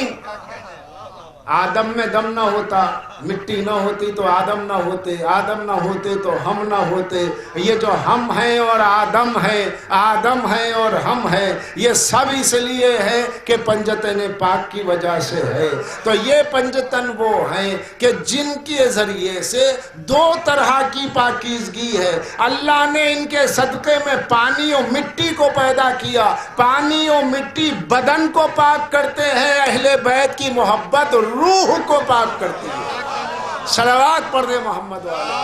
[SPEAKER 1] آدم میں دم نہ ہوتا، مٹی نہ ہوتی تو آدم نہ ہوتے، آدم نہ ہوتے تو ہم نہ ہوتے۔ یہ جو ہم ہیں اور آدم ہیں، آدم ہیں اور ہم ہیں، یہ سب اس لیے ہے کہ پنجتن پاک کی وجہ سے ہے۔ تو یہ پنجتن وہ ہیں کہ جن کے ذریعے سے دو طرح کی پاکیزگی ہے۔ اللہ نے ان کے صدقے میں پانی اور مٹی کو پیدا کیا، پانی اور مٹی بدن کو پاک کرتے ہیں، اہل بیت کی محبت روح کو پاک کرتی ہے۔ صلوات پڑھ دے محمد والے۔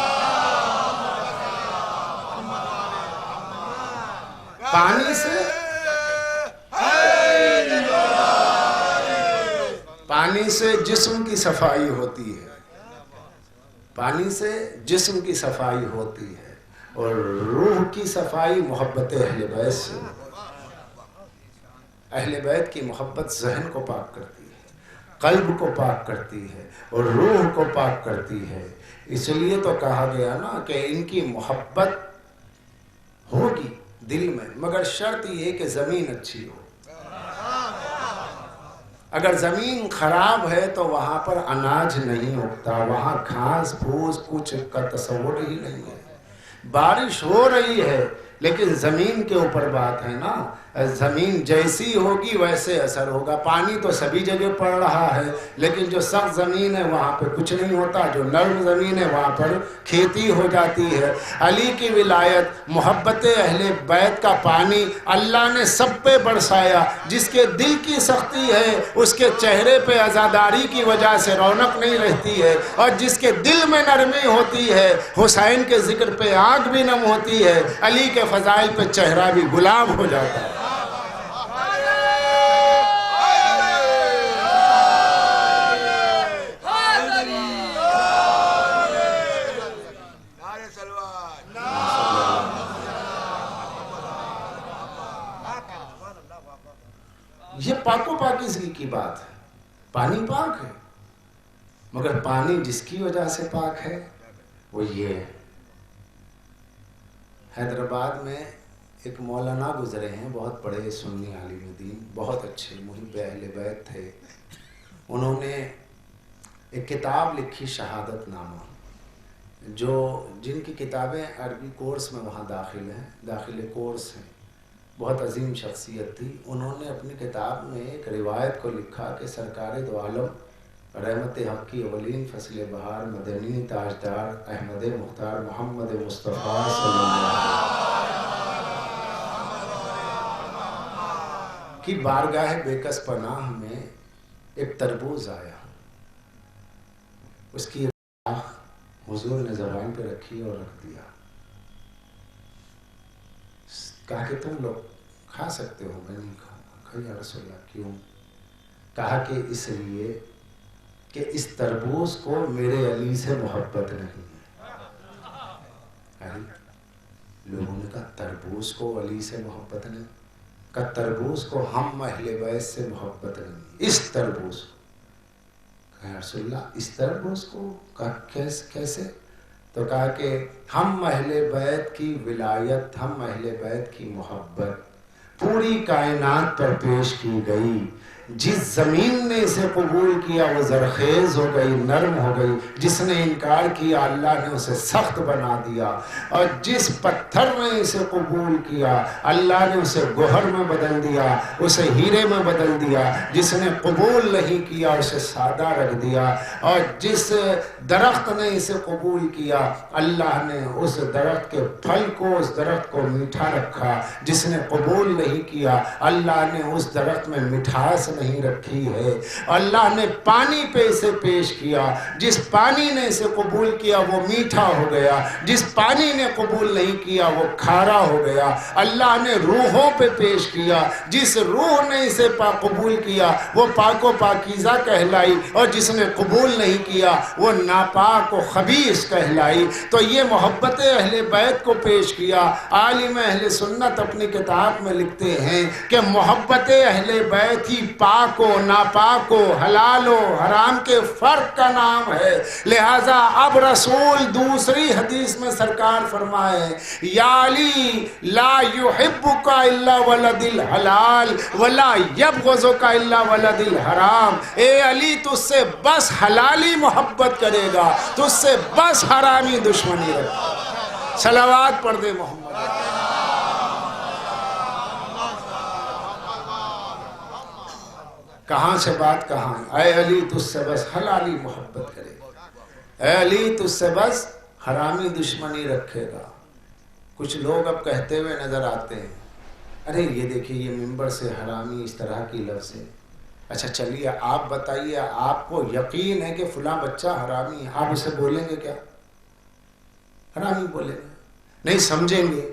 [SPEAKER 1] پانی سے جسم کی صفائی ہوتی ہے، پانی سے جسم کی صفائی ہوتی ہے، اور روح کی صفائی محبت اہل بیت سے۔ اہل بیت کی محبت ذہن کو پاک کرتی ہے، قلب کو پاک کرتی ہے اور روح کو پاک کرتی ہے. اس لیے تو کہا گیا نا کہ ان کی محبت ہوگی دل میں، مگر شرط یہ کہ زمین اچھی ہو. اگر زمین خراب ہے تو وہاں پر اناج نہیں اگتا، وہاں گھاس پھوس کچھ کا تصور ہی نہیں ہے. بارش ہو رہی ہے لیکن زمین کے اوپر بات ہے نا، زمین جیسی ہوگی ویسے اثر ہوگا. پانی تو سبھی جگہ پڑ رہا ہے لیکن جو سخت زمین ہے وہاں پہ کچھ نہیں ہوتا، جو نرم زمین ہے وہاں پر کھیتی ہو جاتی ہے. علی کی ولایت، محبت اہل بیت کا پانی اللہ نے سب پہ برسایا. جس کے دل کی سختی ہے اس کے چہرے پہ عزاداری کی وجہ سے رونق نہیں رہتی ہے، اور جس کے دل میں نرمی ہوتی ہے حسین کے ذکر پہ آنکھ بھی نم ہوتی ہے، علی کے فضائل پہ چہرہ بھی گلاب ہو جاتا ہے. یہ پاک و پاکیزگی کی بات ہے. پانی پاک ہے مگر پانی جس کی وجہ سے پاک ہے وہ یہ ہے. حیدرآباد میں ایک مولانا گزرے ہیں، بہت بڑے سنی عالم دین، بہت اچھے محب اہل بیت تھے. انہوں نے ایک کتاب لکھی شہادت نامہ، جن کی کتابیں عربی کورس میں وہاں داخل کورس ہیں. بہت عظیم شخصیت تھی. انہوں نے اپنی کتاب میں ایک روایت کو لکھا کہ سرکار دو عالم رحمت حق کی اولین فصل بہار مدنی تاجدار احمد مختار محمد مصطفیٰ صلی اللہ کی بارگاہ بےکس پناہ میں ایک تربوز آیا. اس کی حضور نے زبان پہ رکھی اور رکھ دیا. کہا کہ تم لوگ کھا سکتے ہو. میں نہیں کھاؤں. کہا یا رسول اللہ کیوں؟ کہا کہ اس لیے کہ اس تربوز کو میرے علی سے محبت نہیں ہے. لوگوں نے کہا تربوز کو علی سے محبت نہیں؟ کہا تربوز کو ہم اہل بیت سے محبت نہیں، اس تربوز کو. کہا یا رسول اللہ اس تربوز کو؟ کہا کیسے؟ تو کہا کہ ہم اہل بیت کی ولایت، ہم اہل بیت کی محبت پوری کائنات پر پیش کی گئی. جس زمین نے اسے قبول کیا وہ زرخیز ہو گئی، نرم ہو گئی. جس نے انکار کیا اللہ نے اسے سخت بنا دیا، اور جس پتھر نے اسے قبول کیا اللہ نے اسے گوہر میں بدل دیا، اسے ہیرے میں بدل دیا. جس نے قبول نہیں کیا اسے سادہ رکھ دیا، اور جس درخت نے اسے قبول کیا اللہ نے اس درخت کے پھل کو، اس درخت کو میٹھا رکھا. جس نے قبول نہیں کیا اللہ نے اس درخت میں مٹھاس نہیں رکھی ہے. اللہ نے پانی پہ اسے پیش کیا. جس پانی نے اسے قبول کیا وہ میٹھا ہو گیا، جس پانی نے قبول نہیں کیا وہ کھارا ہو گیا. اللہ نے روحوں پہ پیش کیا. جس روح نے اسے قبول کیا وہ پاک و پاکیزہ کہلائی، اور جس نے قبول نہیں کیا وہ ناپاک و خبیث کہلائی. تو یہ محبت اہل بیت کو پیش کیا. عالم اہل سنت اپنی کتاب میں لکھتے ہیں کہ محبت اہل بیت ہی پاک و ناپاک و حلال و حرام کے فرق کا نام ہے. لہذا اب رسول دوسری حدیث میں سرکار فرمائے یا علی لا یحبک الا ولد الحلال ولا یبغضک الا ولد الحرام. اے علی تجھ سے بس حلالی محبت کرے گا، تجھ سے بس حرامی دشمنی رکھے گا. صلوات پڑھ دے محمد. کہاں سے بات کہاں ہے؟ اے علی تجھ سے بس حلالی محبت کرے گا، اے علی تجھ سے بس حرامی دشمنی رکھے گا. کچھ لوگ اب کہتے ہوئے نظر آتے ہیں ارے یہ دیکھیے یہ منبر سے حرامی اس طرح کی لفظ ہے. اچھا چلیے آپ بتائیے، آپ کو یقین ہے کہ فلاں بچہ حرامی ہے، آپ اسے بولیں گے کیا؟ حرامی بولیں گے نہیں، سمجھیں گے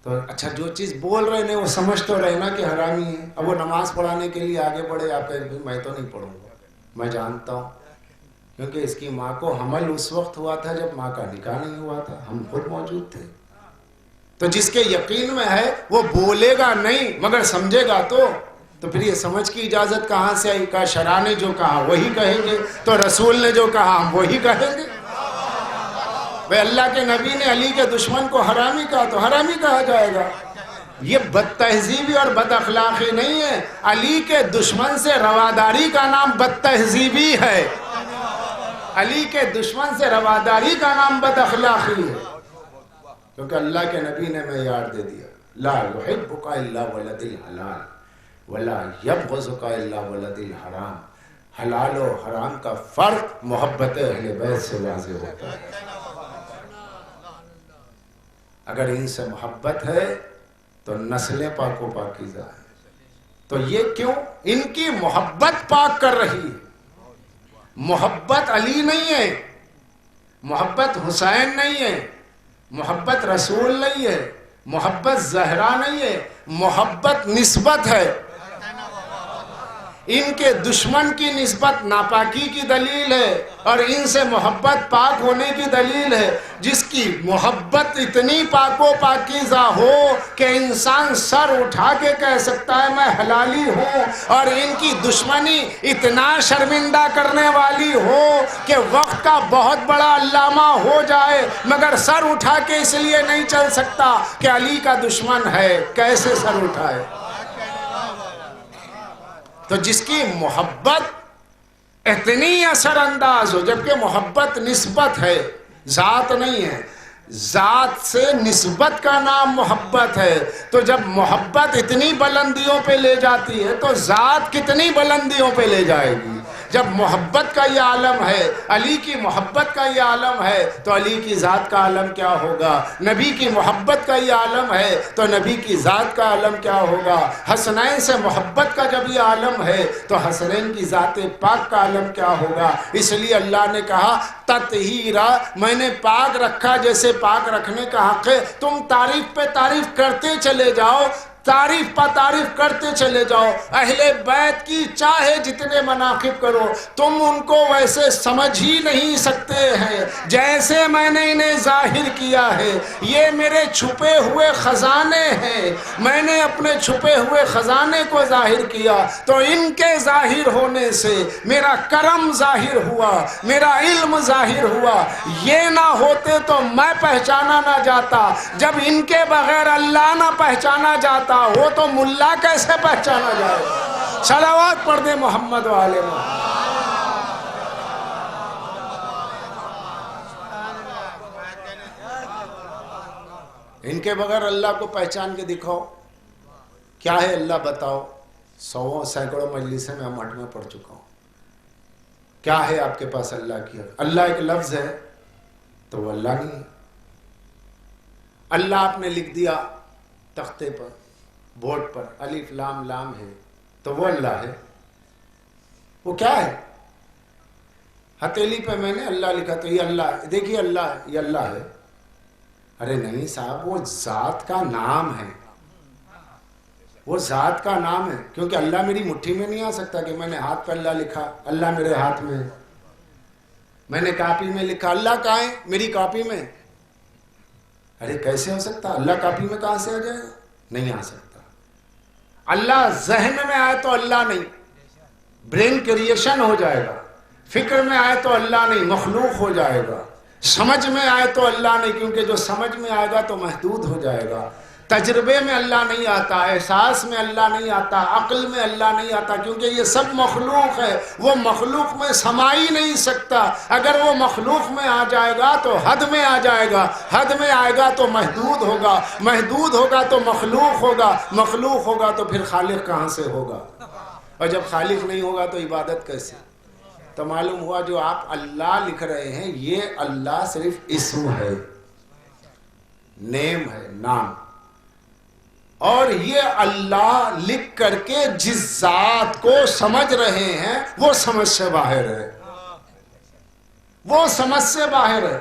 [SPEAKER 1] تو اچھا جو چیز بول رہے ہیں وہ سمجھ تو رہے نا کہ حرامی ہے. اب وہ نماز پڑھانے کے لیے آگے بڑھے، آپ کہیں میں تو نہیں پڑھوں گا، میں جانتا ہوں کیونکہ اس کی ماں کو حمل اس وقت ہوا تھا جب ماں کا نکاح نہیں ہوا تھا، ہم خود موجود تھے. تو جس کے یقین میں ہے وہ بولے گا نہیں مگر سمجھے گا تو تو پھر یہ سمجھ کی اجازت کہاں سے آئی؟ کہا شرع نے جو کہا وہی کہیں گے، تو رسول نے جو کہا ہم وہی کہیں گے۔ بھئی اللہ کے نبی نے علی کے دشمن کو حرامی کہا تو حرامی کہا جائے گا۔ یہ بد تہذیبی اور بد اخلاقی نہیں ہے، علی کے دشمن سے رواداری کا نام بد تہذیبی ہے، علی کے دشمن سے رواداری کا نام بد اخلاقی ہے، کیونکہ اللہ کے نبی نے معیار دے دیا، لا یحبک الا ولد الحلال ولا یبغضک الا ولد الحرام۔ حلال و حرام کا فرق محبت اہل بیت سے واضح ہوتا ہے۔ اگر ان سے محبت ہے تو نسل پاک و پاکیزہ ہے۔ تو یہ کیوں؟ ان کی محبت پاک کر رہی ہے۔ محبت علی نہیں ہے، محبت حسین نہیں ہے، محبت رسول نہیں ہے، محبت زہرا نہیں ہے، محبت نسبت ہے۔ ان کے دشمن کی نسبت ناپاکی کی دلیل ہے اور ان سے محبت پاک ہونے کی دلیل ہے۔ جس کی محبت اتنی پاک و پاکیزہ ہو کہ انسان سر اٹھا کے کہہ سکتا ہے میں حلالی ہوں، اور ان کی دشمنی اتنا شرمندہ کرنے والی ہو کہ وقت کا بہت بڑا علامہ ہو جائے مگر سر اٹھا کے اس لیے نہیں چل سکتا کہ علی کا دشمن ہے، کیسے سر اٹھائے؟ تو جس کی محبت اتنی اثر انداز ہو، جبکہ محبت نسبت ہے، ذات نہیں ہے، ذات سے نسبت کا نام محبت ہے، تو جب محبت اتنی بلندیوں پہ لے جاتی ہے تو ذات کتنی بلندیوں پہ لے جائے گی۔ جب محبت کا یہ عالم ہے، علی کی محبت کا یہ عالم ہے تو علی کی ذات کا عالم کیا ہوگا؟ نبی کی محبت کا یہ عالم ہے تو نبی کی ذات کا عالم کیا ہوگا؟ حسنین سے محبت کا جب یہ عالم ہے تو حسنین کی ذات پاک کا عالم کیا ہوگا؟ اس لیے اللہ نے کہا تطہیرا، میں نے پاک رکھا جیسے پاک رکھنے کا حق ہے۔ تم تعریف پہ تعریف کرتے چلے جاؤ، تعریف پہ تعریف کرتے چلے جاؤ، اہل بیت کی چاہے جتنے مناقب کرو، تم ان کو ویسے سمجھ ہی نہیں سکتے ہیں جیسے میں نے انہیں ظاہر کیا ہے۔ یہ میرے چھپے ہوئے خزانے ہیں، میں نے اپنے چھپے ہوئے خزانے کو ظاہر کیا تو ان کے ظاہر ہونے سے میرا کرم ظاہر ہوا، میرا علم ظاہر ہوا۔ یہ نہ ہوتے تو میں پہچانا نہ جاتا، جب ان کے بغیر اللہ نہ پہچانا جاتا وہ تو ملا کیسے پہچانا جائے؟ صلوات پڑھ دے محمد و آل محمد۔ ان کے بغیر اللہ کو پہچان کے دکھاؤ، کیا ہے اللہ بتاؤ۔ سووں سینکڑوں مجلس میں ہم 8 میں پڑھ چکا ہوں، کیا ہے آپ کے پاس اللہ کی؟ اللہ ایک لفظ ہے تو وہ اللہ نہیں ہے۔ اللہ آپ نے لکھ دیا تختے پر، بورڈ پر، الف لام لام ہے تو وہ اللہ ہے؟ وہ کیا ہے؟ ہتھیلی پہ میں نے اللہ لکھا تو یہ اللہ ہے، دیکھیے اللہ ہے، یہ اللہ ہے۔ ارے نہیں صاحب، وہ ذات کا نام ہے، وہ ذات کا نام ہے، کیونکہ اللہ میری مٹھی میں نہیں آ سکتا کہ میں نے ہاتھ پہ اللہ لکھا، اللہ میرے ہاتھ میں ہے۔ میں نے کاپی میں لکھا، اللہ کہاں ہے؟ میری کاپی میں۔ ارے کیسے ہو سکتا؟ اللہ کاپی میں کہاں سے آ جائے گا؟ نہیں آ سکتا۔ اللہ ذہن میں آئے تو اللہ نہیں، برین کریشن ہو جائے گا۔ فکر میں آئے تو اللہ نہیں، مخلوق ہو جائے گا۔ سمجھ میں آئے تو اللہ نہیں، کیونکہ جو سمجھ میں آئے گا تو محدود ہو جائے گا۔ تجربے میں اللہ نہیں آتا، احساس میں اللہ نہیں آتا، عقل میں اللہ نہیں آتا، کیونکہ یہ سب مخلوق ہے، وہ مخلوق میں سما ہی نہیں سکتا۔ اگر وہ مخلوق میں آ جائے گا تو حد میں آ جائے گا، حد میں آئے گا تو محدود ہوگا، محدود ہوگا تو مخلوق ہوگا، مخلوق ہوگا تو پھر خالق کہاں سے ہوگا؟ اور جب خالق نہیں ہوگا تو عبادت کیسے؟ تو معلوم ہوا جو آپ اللہ لکھ رہے ہیں یہ اللہ صرف اسم ہے، نیم ہے، نام، اور یہ اللہ لکھ کر کے جس ذات کو سمجھ رہے ہیں وہ سمجھ سے باہر ہے، وہ سمجھ سے باہر ہے۔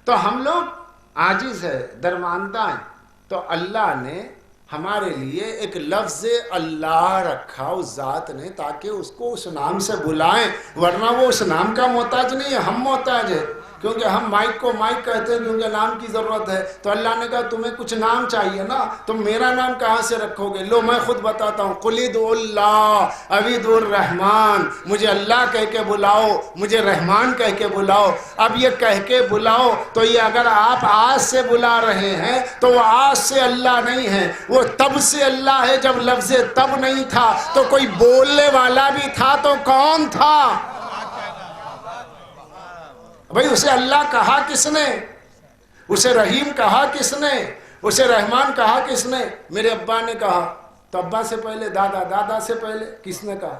[SPEAKER 1] تو ہم لوگ عاجز ہے، درماندہ ہیں، تو اللہ نے ہمارے لیے ایک لفظ اللہ رکھا اس ذات نے، تاکہ اس کو اس نام سے بلائیں، ورنہ وہ اس نام کا محتاج نہیں ہے، ہم محتاج ہیں۔ کیونکہ ہم مائک کو مائک کہتے ہیں کیونکہ نام کی ضرورت ہے. تو اللہ نے کہا تمہیں کچھ نام چاہیے نا, تم میرا نام کہاں سے رکھو گے؟ لو میں خود بتاتا ہوں. قل ادعوا اللہ او ادعوا الرحمن, مجھے اللہ کہہ کے بلاؤ, مجھے رحمان کہہ کے بلاؤ. اب یہ کہہ کے بلاؤ تو یہ اگر آپ آج سے بلا رہے ہیں تو وہ آج سے اللہ نہیں ہے, وہ تب سے اللہ ہے جب لفظ تب نہیں تھا. تو کوئی بولنے والا بھی تھا تو کون تھا بھئی؟ اسے اللہ کہا کس نے؟ اسے رحیم کہا کس نے؟ اسے رحمان کہا کس نے؟ میرے ابا نے کہا. تو ابا سے پہلے دادا, دادا سے پہلے کس نے کہا؟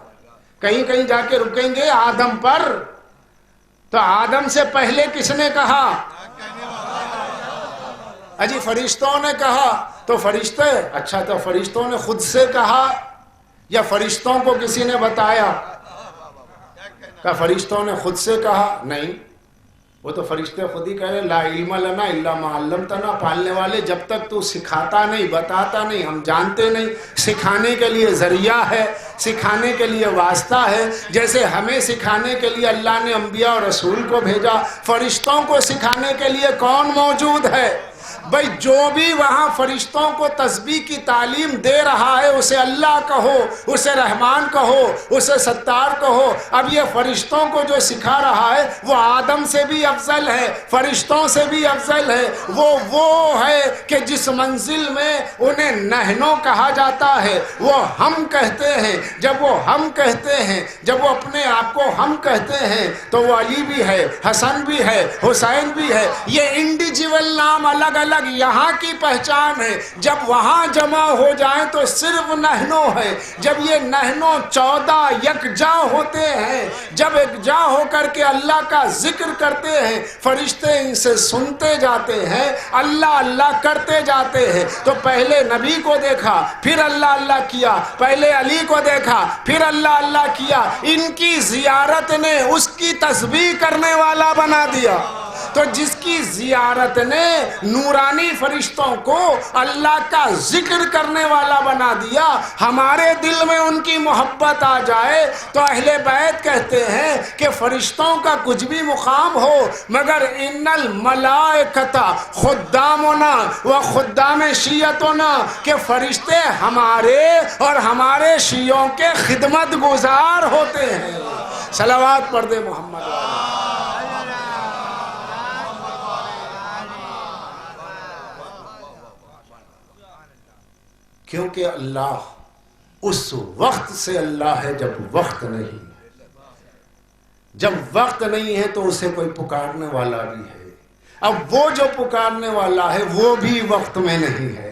[SPEAKER 1] کہیں کہیں جا کے رکیں گے آدم پر. تو آدم سے پہلے کس نے کہا؟ اجی فرشتوں نے کہا. تو فرشتے, اچھا تو فرشتوں نے خود سے کہا یا فرشتوں کو کسی نے بتایا؟ کہ فرشتوں نے خود سے کہا؟ نہیں, وہ تو فرشتے خود ہی کہہ رہے لا علم لنا الا ما علمتنا. پالنے والے جب تک تو سکھاتا نہیں, بتاتا نہیں, ہم جانتے نہیں. سکھانے کے لیے ذریعہ ہے, سکھانے کے لیے واسطہ ہے. جیسے ہمیں سکھانے کے لیے اللہ نے انبیاء اور رسول کو بھیجا, فرشتوں کو سکھانے کے لیے کون موجود ہے؟ بھئی جو بھی وہاں فرشتوں کو تسبیح کی تعلیم دے رہا ہے اسے اللہ کہو, اسے رحمان کہو, اسے ستار کہو. اب یہ فرشتوں کو جو سکھا رہا ہے وہ آدم سے بھی افضل ہے, فرشتوں سے بھی افضل ہے. وہ ہے کہ جس منزل میں انہیں نہنو کہا جاتا ہے وہ ہم کہتے ہیں. جب وہ ہم کہتے ہیں, جب وہ اپنے آپ کو ہم کہتے ہیں تو وہ علی بھی ہے, حسن بھی ہے, حسین بھی ہے. یہ انڈیویجول نام الگ الگ یہاں کی پہچان ہے. جب وہاں جمع ہو جائیں تو صرف نہنو ہے. جب یہ نہنو 14 یکجا ہوتے ہیں, جب یکجا ہو کر کے اللہ کا ذکر کرتے ہیں, فرشتے ان سے سنتے جاتے ہیں, اللہ اللہ کرتے جاتے ہیں. تو پہلے نبی کو دیکھا, پھر اللہ اللہ کیا, پہلے علی کو دیکھا, پھر اللہ اللہ کیا. ان کی زیارت نے اس کی تسبیح کرنے والا بنا دیا. تو جس کی زیارت نے نورانی فرشتوں کو اللہ کا ذکر کرنے والا بنا دیا, ہمارے دل میں ان کی محبت آ جائے تو اہل بیت کہتے ہیں کہ فرشتوں کا کچھ بھی مقام ہو مگر ان الملائکۃ خدامنا و خدام شیعتنا, کہ فرشتے ہمارے اور ہمارے شیعوں کے خدمت گزار ہوتے ہیں. صلوات پڑھ دے محمد والے. کیونکہ اللہ اس وقت سے اللہ ہے جب وقت نہیں. جب وقت نہیں ہے تو اسے کوئی پکارنے والا بھی ہے. اب وہ جو پکارنے والا ہے وہ بھی وقت میں نہیں ہے,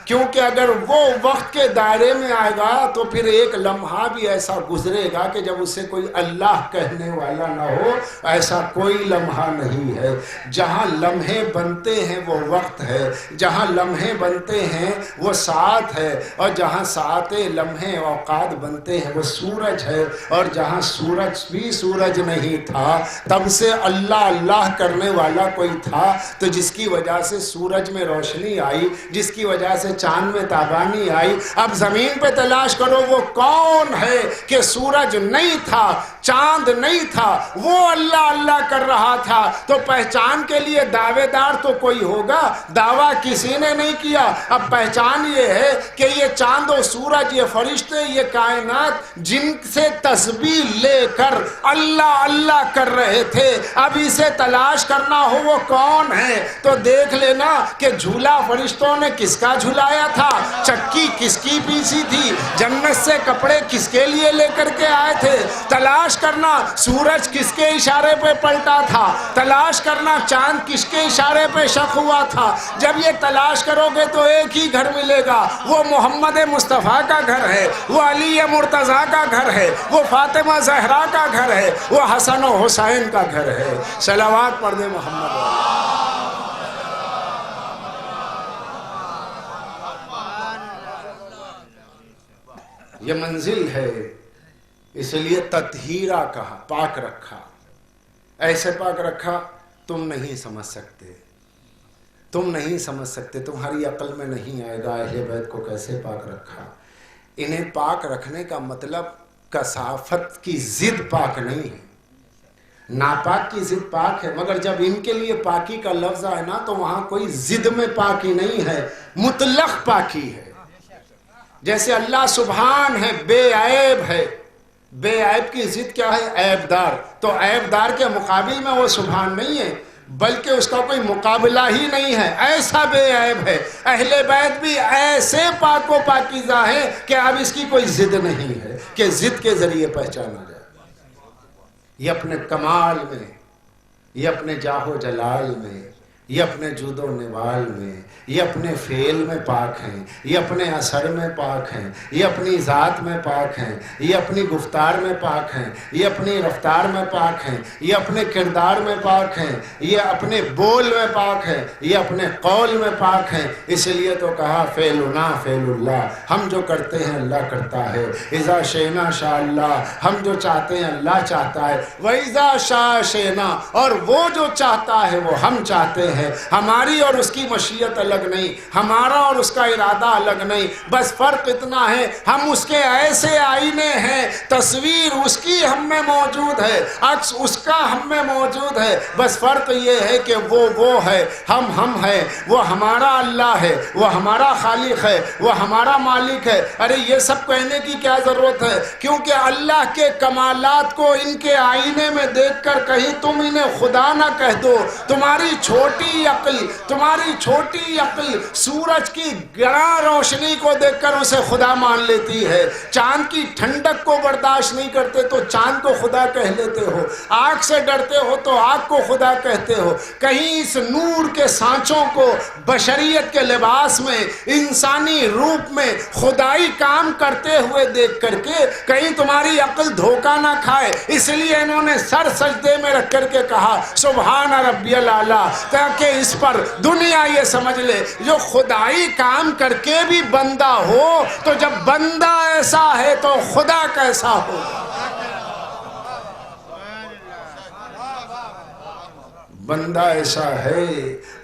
[SPEAKER 1] کیونکہ اگر وہ وقت کے دائرے میں آئے گا تو پھر ایک لمحہ بھی ایسا گزرے گا کہ جب اسے کوئی اللہ کہنے والا نہ ہو. ایسا کوئی لمحہ نہیں ہے. جہاں لمحے بنتے ہیں وہ وقت ہے, جہاں لمحے بنتے ہیں وہ ساعت ہے, اور جہاں ساعتیں لمحے اوقات بنتے ہیں وہ سورج ہے. اور جہاں سورج بھی سورج نہیں تھا تب سے اللہ اللہ کرنے والا کوئی تھا, تو جس کی وجہ سے سورج میں روشنی آئی, جس کی وجہ سے چاند میں تابانی آئی. اب زمین پہ تلاش کرو وہ کون ہے کہ سورج نہیں تھا, چاند نہیں تھا, وہ اللہ اللہ کر رہا تھا. تو پہچان کے لیے دعوے دار تو کوئی ہوگا, دعویٰ کسی نے نہیں کیا. اب پہچان یہ ہے کہ یہ چاند و سورج, یہ فرشتے, یہ کائنات جن سے تسبیح لے کر اللہ اللہ کر رہے تھے, اب اسے تلاش کرنا ہو وہ کون ہے تو دیکھ لینا کہ جھولا فرشتوں نے کس کا جھلایا تھا, چکی کس کی پیچھی تھی, جنت سے کپڑے کس کے لیے لے کر کے آئے تھے. تلاش کرنا سورج کس کے اشارے پہ پلٹا تھا, تلاش کرنا چاند کس کے اشارے پہ شق ہوا تھا. جب یہ تلاش کرو گے تو ایک ہی گھر ملے گا, وہ محمد مصطفیٰ کا گھر ہے, وہ علی مرتضیٰ کا گھر ہے, وہ فاطمہ زہرا کا گھر ہے, وہ حسن و حسین کا گھر ہے. صلوات پڑھ دے محمد والے. یہ منزل ہے, اس لیے تطہیرہ کہا, پاک رکھا. ایسے پاک رکھا تم نہیں سمجھ سکتے, تم نہیں سمجھ سکتے, تمہاری عقل میں نہیں آئے گا اہل بیت کو کیسے پاک رکھا. انہیں پاک رکھنے کا مطلب کثافت کی ضد پاک نہیں ہے. ناپاک کی ضد پاک ہے، مگر جب ان کے لیے پاکی کا لفظ ہے نا تو وہاں کوئی ضد میں پاکی نہیں ہے، مطلق پاکی ہے۔ جیسے اللہ سبحان ہے، بے عیب ہے، بے عیب کی ضد کیا ہے؟ عیب دار، تو عیب دار کے مقابل میں وہ سبحان نہیں ہے، بلکہ اس کا کوئی مقابلہ ہی نہیں ہے، ایسا بے عیب ہے۔ اہل بیت بھی ایسے پاک و پاکیزہ ہیں کہ اب اس کی کوئی ضد نہیں ہے کہ ضد کے ذریعے پہچانا جائے۔ یہ اپنے کمال میں، یہ اپنے جاہ و جلال میں، یہ اپنے جود و نوال میں، یہ اپنے فعل میں پاک ہیں، یہ اپنے اثر میں پاک ہیں، یہ اپنی ذات میں پاک ہیں، یہ اپنی گفتار میں پاک ہیں، یہ اپنی رفتار میں پاک ہیں، یہ اپنے کردار میں پاک ہیں، یہ اپنے بول میں پاک ہیں، یہ اپنے قول میں پاک ہیں۔ اس لیے تو کہا فعلنا فعل اللہ، ہم جو کرتے ہیں اللہ کرتا ہے، اذا شئنا شاء اللہ، ہم جو چاہتے ہیں اللہ چاہتا ہے، وَإِذَا شَاءَ شَئْنَا، اور وہ جو چاہتا ہے وہ ہم چاہتے ہیں۔ ہماری اور اس کی مشیت الگ نہیں، ہمارا اور اس کا ارادہ الگ نہیں، بس فرق اتنا ہے ہم اس کے ایسے آئینے ہیں، تصویر اس کی ہم میں موجود ہے، عکس اس کا ہم میں موجود ہے، بس فرق یہ ہے کہ وہ ہے، ہم ہیں، وہ ہمارا اللہ ہے، وہ ہمارا خالق ہے، وہ ہمارا مالک ہے۔ ارے یہ سب کہنے کی کیا ضرورت ہے؟ کیونکہ اللہ کے کمالات کو ان کے آئینے میں دیکھ کر کہیں تم انہیں خدا نہ کہہ دو۔ تمہاری چھوٹی عقل سورج کی گراں روشنی کو دیکھ کر اسے خدا مان لیتی ہے، چاند کی ٹھنڈک کو برداشت نہیں کرتے تو چاند کو خدا کہہ لیتے ہو، آگ سے ڈرتے ہو تو آگ کو خدا کہتے ہو۔ کہیں اس نور کے سانچوں کو بشریت کے لباس میں، انسانی روپ میں خدائی کام کرتے ہوئے دیکھ کر کے کہیں تمہاری عقل دھوکہ نہ کھائے، اس لیے انہوں نے سر سجدے میں رکھ کر کے کہا سبحان ربی الاعلیٰ، تاکہ اس پر دنیا یہ سمجھ لے جو خدائی کام کر کے بھی بندہ ہو تو جب بندہ ایسا ہے تو خدا کیسا ہو۔ بندہ ایسا ہے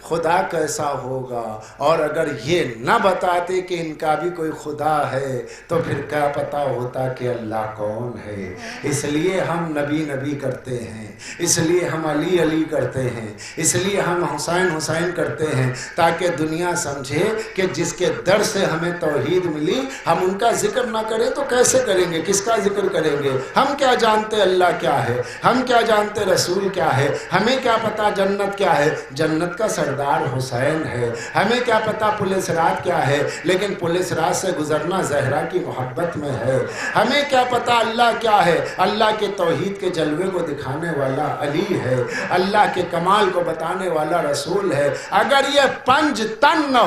[SPEAKER 1] خدا کیسا ہوگا، اور اگر یہ نہ بتاتے کہ ان کا بھی کوئی خدا ہے تو پھر کیا پتا ہوتا کہ اللہ کون ہے۔ اس لیے ہم نبی نبی کرتے ہیں، اس لیے ہم علی علی کرتے ہیں، اس لیے ہم حسین حسین کرتے ہیں، تاکہ دنیا سمجھے کہ جس کے در سے ہمیں توحید ملی ہم ان کا ذکر نہ کریں تو کیسے کریں گے، کس کا ذکر کریں گے؟ ہم کیا جانتے اللہ کیا ہے، ہم کیا جانتے رسول کیا ہے، ہمیں کیا پتا جنت کیا ہے؟ جنت کا سردار حسین ہے۔ ہمیں کیا پتا پولیس رات کیا ہے، لیکن پولیس رات سے گزرنا زہرا کی محبت میں ہے۔ ہمیں کیا پتا اللہ کیا ہے، اللہ کے توحید کے جلوے کو دکھانے والا علی ہے، اللہ کے کمال کو بتانے والا رسول ہے۔ اگر یہ پانچ تن نہ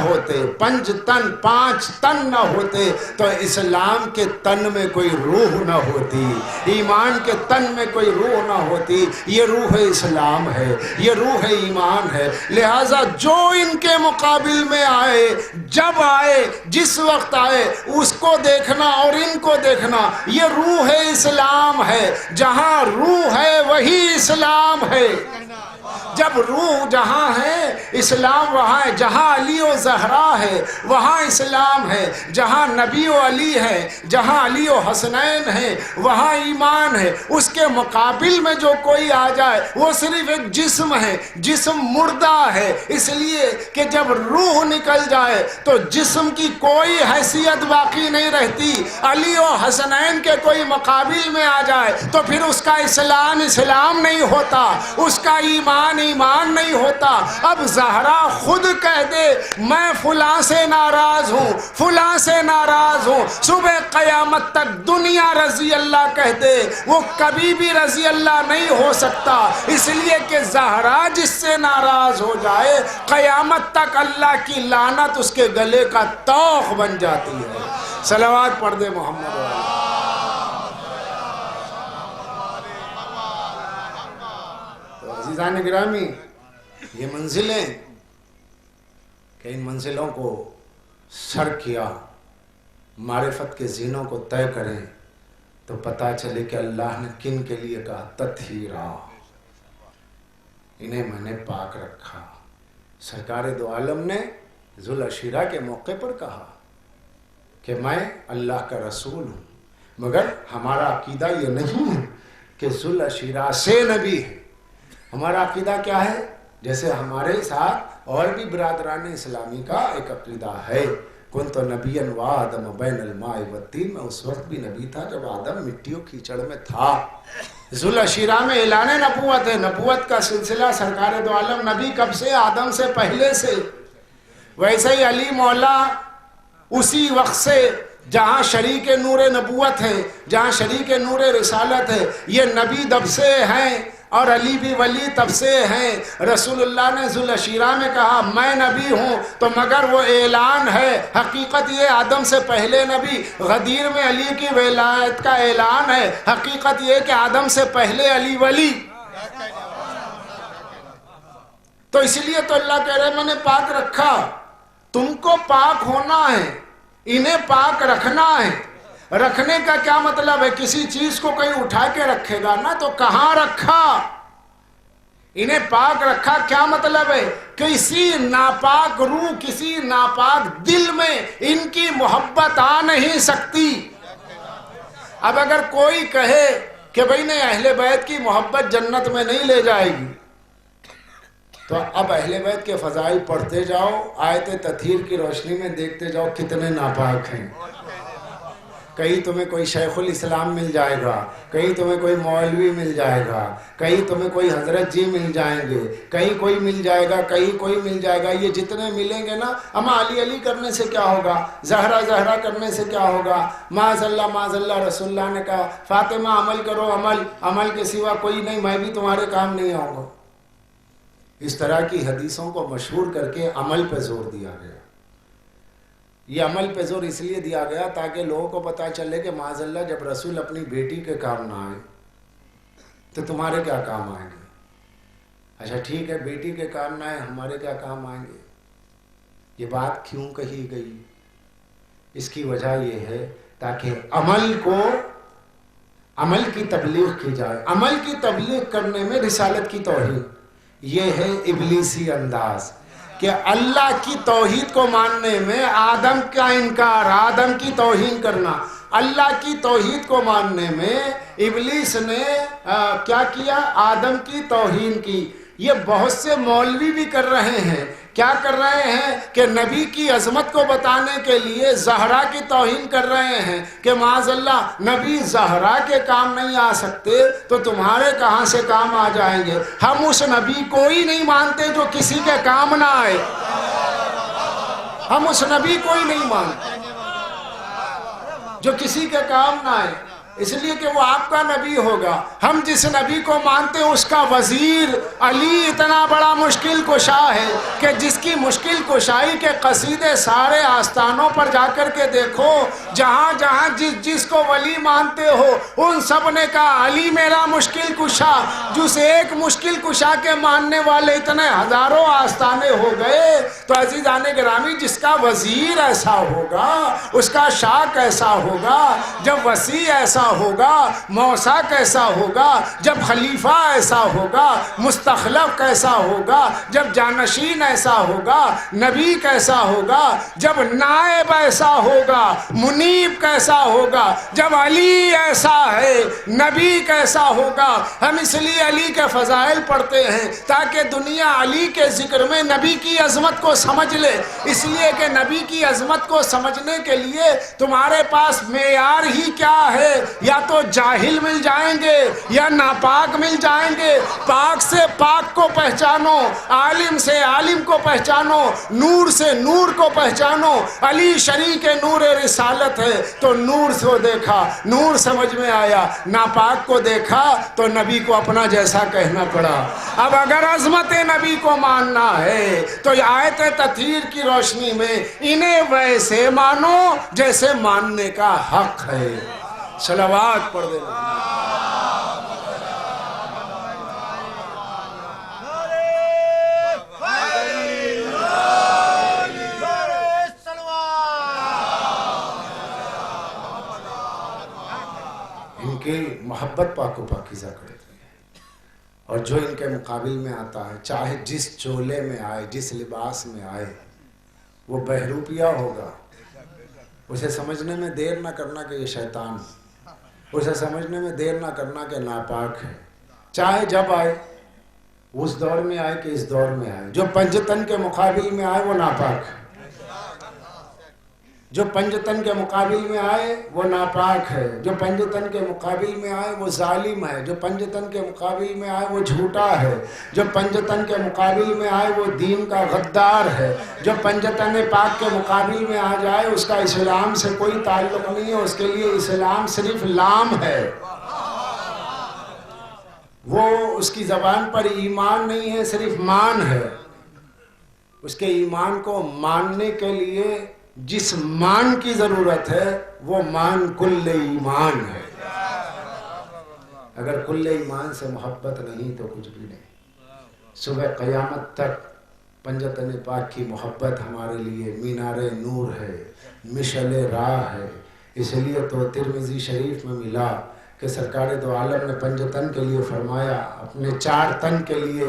[SPEAKER 1] ہوتے تو اسلام کے تن میں کوئی روح نہ ہوتی، ایمان کے تن میں کوئی روح نہ ہوتی۔ یہ روح اسلام ہے، یہ روح ایمان ہے۔ لہٰذا جو ان کے مقابل میں آئے، جب آئے، جس وقت آئے، اس کو دیکھنا اور ان کو دیکھنا، یہ روح اسلام ہے۔ جہاں روح ہے وہی اسلام ہے۔ جب روح جہاں ہے اسلام وہاں ہے، جہاں علی و زہرا ہے وہاں اسلام ہے، جہاں نبی و علی ہے، جہاں علی و حسنین ہے وہاں ایمان ہے۔ اس کے مقابل میں جو کوئی آ جائے وہ صرف ایک جسم ہے، جسم مردہ ہے، اس لیے کہ جب روح نکل جائے تو جسم کی کوئی حیثیت باقی نہیں رہتی۔ علی و حسنین کے کوئی مقابل میں آ جائے تو پھر اس کا اسلام اسلام نہیں ہوتا، اس کا ایمان ایمان نہیں ہوتا۔ اب زہرا خود کہہ دے میں فلاں سے ناراض ہوں، فلاں سے ناراض ہوں، صبح قیامت تک دنیا رضی اللہ کہہ دے، وہ کبھی بھی رضی اللہ نہیں ہو سکتا، اس لیے کہ زہرا جس سے ناراض ہو جائے قیامت تک اللہ کی لعنت اس کے گلے کا طوق بن جاتی ہے۔ صلوات پڑھ دے محمد علیہ۔ عزیزان گرامی، یہ منزلیں کہ ان منزلوں کو سر کیا، معرفت کے زینوں کو طے کریں تو پتہ چلے کہ اللہ نے کن کے لیے کہا تطہیرا، انہیں میں نے پاک رکھا۔ سرکار دو عالم نے ذوالعشیرہ کے موقع پر کہا کہ میں اللہ کا رسول ہوں، مگر ہمارا عقیدہ یہ نہیں ہے کہ ذوالعشیرہ سے نبی ہے، ہمارا عقیدہ کیا ہے؟ جیسے ہمارے ساتھ اور بھی برادران اسلامی کا ایک عقیدہ ہے، کنت نبیا وآدم بین الماء والطین، میں اس وقت بھی نبی تھا جب آدم مٹی و کیچڑ میں تھا۔ ذوالعشیرہ میں اعلان نبوت ہے، نبوت کا سلسلہ سرکار دو عالم نبی کب سے؟ آدم سے پہلے سے۔ ویسے ہی علی مولا اسی وقت سے جہاں شریک نور نبوت ہے، جہاں شریک نور رسالت ہے، یہ نبی تب سے ہیں اور علی بھی ولی تب سے ہیں۔ رسول اللہ نے ذوالعشیرہ میں کہا میں نبی ہوں، تو مگر وہ اعلان ہے، حقیقت یہ آدم سے پہلے نبی۔ غدیر میں علی کی ولایت کا اعلان ہے، حقیقت یہ کہ آدم سے پہلے علی ولی۔ تو اس لیے تو اللہ کہہ رہے میں نے پاک رکھا، تم کو پاک ہونا ہے، انہیں پاک رکھنا ہے۔ رکھنے کا کیا مطلب ہے؟ کسی چیز کو کہیں اٹھا کے رکھے گا نا تو کہاں رکھا؟ انہیں پاک رکھا کیا مطلب ہے؟ کسی ناپاک روح، کسی ناپاک دل میں ان کی محبت آ نہیں سکتی۔ اب اگر کوئی کہے کہ بھئی نہیں اہل بیت کی محبت جنت میں نہیں لے جائے گی، تو اب اہل بیت کے فضائل پڑھتے جاؤ، آیت تطہیر کی روشنی میں دیکھتے جاؤ کتنے ناپاک ہیں۔ کہیں تمہیں کوئی شیخ الاسلام مل جائے گا، کہیں تمہیں کوئی مولوی مل جائے گا، کہیں تمہیں کوئی حضرت جی مل جائیں گے، کہیں کوئی مل جائے گا، کہیں کوئی مل جائے گا۔ یہ جتنے ملیں گے نا، اما علی علی کرنے سے کیا ہوگا؟ زہرا زہرا کرنے سے کیا ہوگا؟ معاذ اللہ رسول اللہ نے کہا فاطمہ عمل کرو، عمل کے سوا کوئی نہیں، میں بھی تمہارے کام نہیں آؤں گا۔ اس طرح کی حدیثوں کو مشہور کر کے عمل پہ زور دیا گیا۔ یہ عمل پہ زور اس لیے دیا گیا تاکہ لوگوں کو پتہ چلے کہ معاذ اللہ جب رسول اپنی بیٹی کے کام نہ آئے تو تمہارے کیا کام آئیں گے؟ اچھا ٹھیک ہے، بیٹی کے کام نہ آئے، ہمارے کیا کام آئیں گے؟ یہ بات کیوں کہی گئی؟ اس کی وجہ یہ ہے تاکہ عمل کی تبلیغ کی جائے۔ عمل کی تبلیغ کرنے میں رسالت کی توہین، یہ ہے ابلیسی انداز کہ اللہ کی توحید کو ماننے میں آدم کا انکار، آدم کی توہین کرنا۔ اللہ کی توحید کو ماننے میں ابلیس نے کیا کیا؟ آدم کی توہین کی۔ یہ بہت سے مولوی بھی کر رہے ہیں۔ کیا کر رہے ہیں؟ کہ نبی کی عظمت کو بتانے کے لیے زہرا کی توہین کر رہے ہیں کہ معاذ اللہ نبی زہرا کے کام نہیں آ سکتے تو تمہارے کہاں سے کام آ جائیں گے؟ ہم اس نبی کو ہی نہیں مانتے جو کسی کے کام نہ آئے۔ ہم اس نبی کو ہی نہیں مانتے جو کسی کے کام نہ آئے، اس لیے کہ وہ آپ کا نبی ہوگا۔ ہم جس نبی کو مانتے ہیں اس کا وزیر علی اتنا بڑا مشکل کشا ہے کہ جس کی مشکل کشائی کے قصیدے سارے آستانوں پر جا کر کے دیکھو، جہاں جہاں جس کو ولی مانتے ہو ان سب نے کہا علی میرا مشکل کشا۔ جس ایک مشکل کشا کے ماننے والے اتنے ہزاروں آستانے ہو گئے۔ تو عزیزان گرامی، جس کا وزیر ایسا ہوگا، اس کا شاہ ایسا ہوگا، جب وسیع ایسا ہوگا، موسیٰ کیسا ہوگا، جب خلیفہ ایسا ہوگا، مستخلف کیسا ہوگا، جب جانشین ایسا ہوگا، نبی کیسا ہوگا، جب نائب ایسا ہوگا، منیب کیسا ہوگا، جب علی ایسا ہے نبی کیسا ہوگا۔ ہم اس لیے علی کے فضائل پڑھتے ہیں تاکہ دنیا علی کے ذکر میں نبی کی عظمت کو سمجھ لے۔ اس لیے کہ نبی کی عظمت کو سمجھنے کے لیے تمہارے پاس معیار ہی کیا ہے؟ یا تو جاہل مل جائیں گے یا ناپاک مل جائیں گے۔ پاک سے پاک کو پہچانو، عالم سے عالم کو پہچانو، نور سے نور کو پہچانو۔ علی شریک نور رسالت ہے تو نور سے دیکھا، نور سمجھ میں آیا۔ ناپاک کو دیکھا تو نبی کو اپنا جیسا کہنا پڑا۔ اب اگر عظمت نبی کو ماننا ہے تو آیت تطہیر کی روشنی میں انہیں ویسے مانو جیسے ماننے کا حق ہے۔ صلوات پڑھ دینا۔ ان کی محبت پاک و پاکیزہ کرتی ہے، اور جو ان کے مقابل میں آتا ہے چاہے جس چولے میں آئے، جس لباس میں آئے، وہ بہروپیہ ہوگا۔ اسے سمجھنے میں دیر نہ کرنا کہ یہ شیطان ہے، اسے سمجھنے میں دیر نہ کرنا کہ ناپاک ہے، چاہے جب آئے۔ اس دور میں آئے کہ اس دور میں آئے. جو پنجتن کے مقابل میں آئے وہ ناپاک ہے. جو پنجتن کے مقابل میں آئے وہ ناپاک ہے. جو پنجتن کے مقابل میں آئے وہ ظالم ہے. جو پنجتن کے مقابل میں آئے وہ جھوٹا ہے. جو پنجتن کے مقابل میں آئے وہ دین کا غدار ہے. جو پنجتن پاک کے مقابل میں آ جائے اس کا اسلام سے کوئی تعلق نہیں ہے. اس کے لیے اسلام صرف لام ہے. وہ اس کی زبان پر ایمان نہیں ہے، صرف مان ہے. اس کے ایمان کو ماننے کے لیے جس مان کی ضرورت ہے وہ مان کل ایمان ہے. اگر کل ایمان سے محبت نہیں تو کچھ بھی نہیں. صبح قیامت تک پنجتن پاک کی محبت ہمارے لیے مینار نور ہے، مشعل راہ ہے. اس لیے تو ترمذی شریف میں ملا کہ سرکار دو عالم نے پنجتن کے لیے فرمایا، اپنے 4 تن کے لیے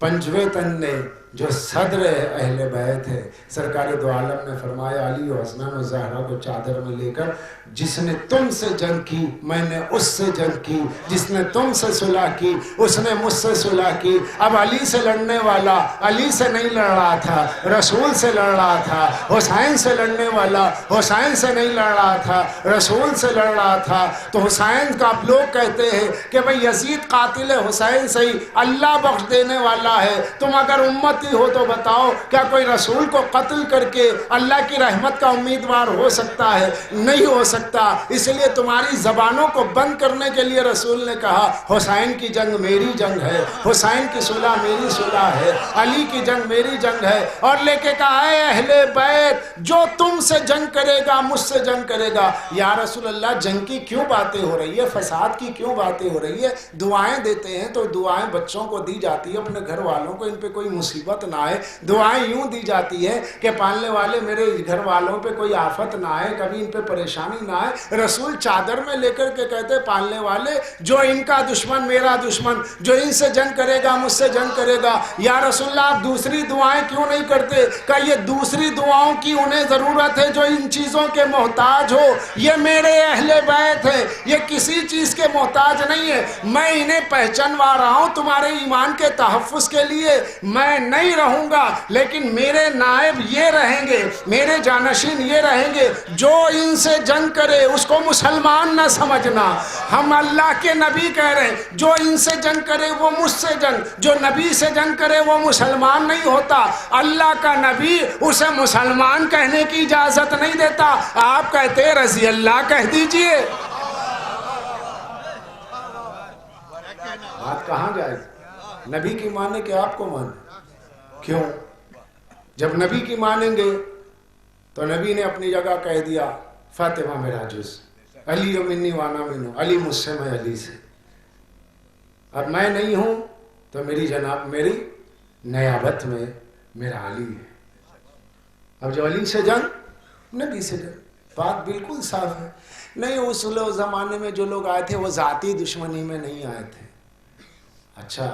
[SPEAKER 1] 5ویں تن نے جو صدر اہل بیت ہے، سرکار دو عالم نے فرمایا علی و حسنین و زہرا کو چادر میں لے کر، جس نے تم سے جنگ کی میں نے اس سے جنگ کی، جس نے تم سے صلح کی اس نے مجھ سے صلح کی. اب علی سے لڑنے والا علی سے نہیں لڑ رہا تھا، رسول سے لڑ رہا تھا. حسین سے لڑنے والا حسین سے نہیں لڑ رہا تھا، رسول سے لڑ رہا تھا. تو حسین کا اب لوگ کہتے ہیں کہ بھئی یزید قاتل حسین سے ہی اللہ بخش دینے والا ہے. تم اگر امتی ہو تو بتاؤ کیا کوئی رسول کو قتل کر کے اللہ کی رحمت کا امیدوار ہو سکتا ہے؟ نہیں ہو سکتا. اس لیے تمہاری زبانوں کو بند کرنے کے لیے رسول نے کہا حسین کی جنگ میری جنگ ہے، حسین کی صلح میری صلح ہے، علی کی جنگ میری جنگ ہے. اور لے کے کہا اے اہل بیت جو تم سے جنگ کرے گا مجھ سے جنگ کرے گا. یا رسول اللہ جنگ کی کیوں باتیں ہو رہی ہے، فساد کی کیوں باتیں ہو رہی ہے؟ دعائیں دیتے ہیں تو دعائیں بچوں کو دی جاتی ہے، اپنے گھر والوں کو ان پہ کوئی مصیبت نہ آئے. دعائیں یوں دی جاتی ہے کہ پالنے والے میرے گھر والوں پہ کوئی آفت نہ آئے، کبھی ان پہ پریشانی نہ آئے. رسول چادر میں لے کر کے کہتے پالنے والے جو ان کا دشمن میرا دشمن، جو ان سے جنگ کرے گا مجھ سے جنگ کرے گا. یا رسول اللہ آپ دوسری دعائیں کیوں نہیں کرتے؟ کہ یہ دوسری دعاؤں کی انہیں ضرورت ہے جو ان چیزوں کے محتاج ہو. یہ میرے اہل بیت ہے، یہ کسی چیز کے محتاج نہیں ہے. میں انہیں پہچانوا رہا ہوں تمہارے ایمان کے تحفظ کے لیے. میں نہیں رہوں گا لیکن میرے نائب یہ رہیں گے، میرے جانشین یہ رہیں گے. جو ان سے جنگ کرے اس کو مسلمان نہ سمجھنا. ہم اللہ کے نبی کہہ رہے ہیں جو ان سے جنگ کرے وہ مجھ سے جنگ، جو نبی سے جنگ کرے وہ مسلمان نہیں ہوتا. اللہ کا نبی اسے مسلمان کہنے کی اجازت نہیں دیتا. آپ کہتے رضی اللہ کہہ دیجئے. بات کہاں جائے؟ نبی کی مانے کہ آپ کو مانے؟ کیوں؟ جب نبی کی مانیں گے تو نبی نے اپنی جگہ کہہ دیا فاطمہ میرا جز، علی منی وانا منو، علی مجھ سے میں علی سے. اب میں نہیں ہوں تو میری جناب میری نیابت میں میرا علی ہے. اب جو علی سے جنگ نبی سے جنگ. بات بالکل صاف ہے. نہیں اس زمانے میں جو لوگ آئے تھے وہ ذاتی دشمنی میں نہیں آئے تھے. اچھا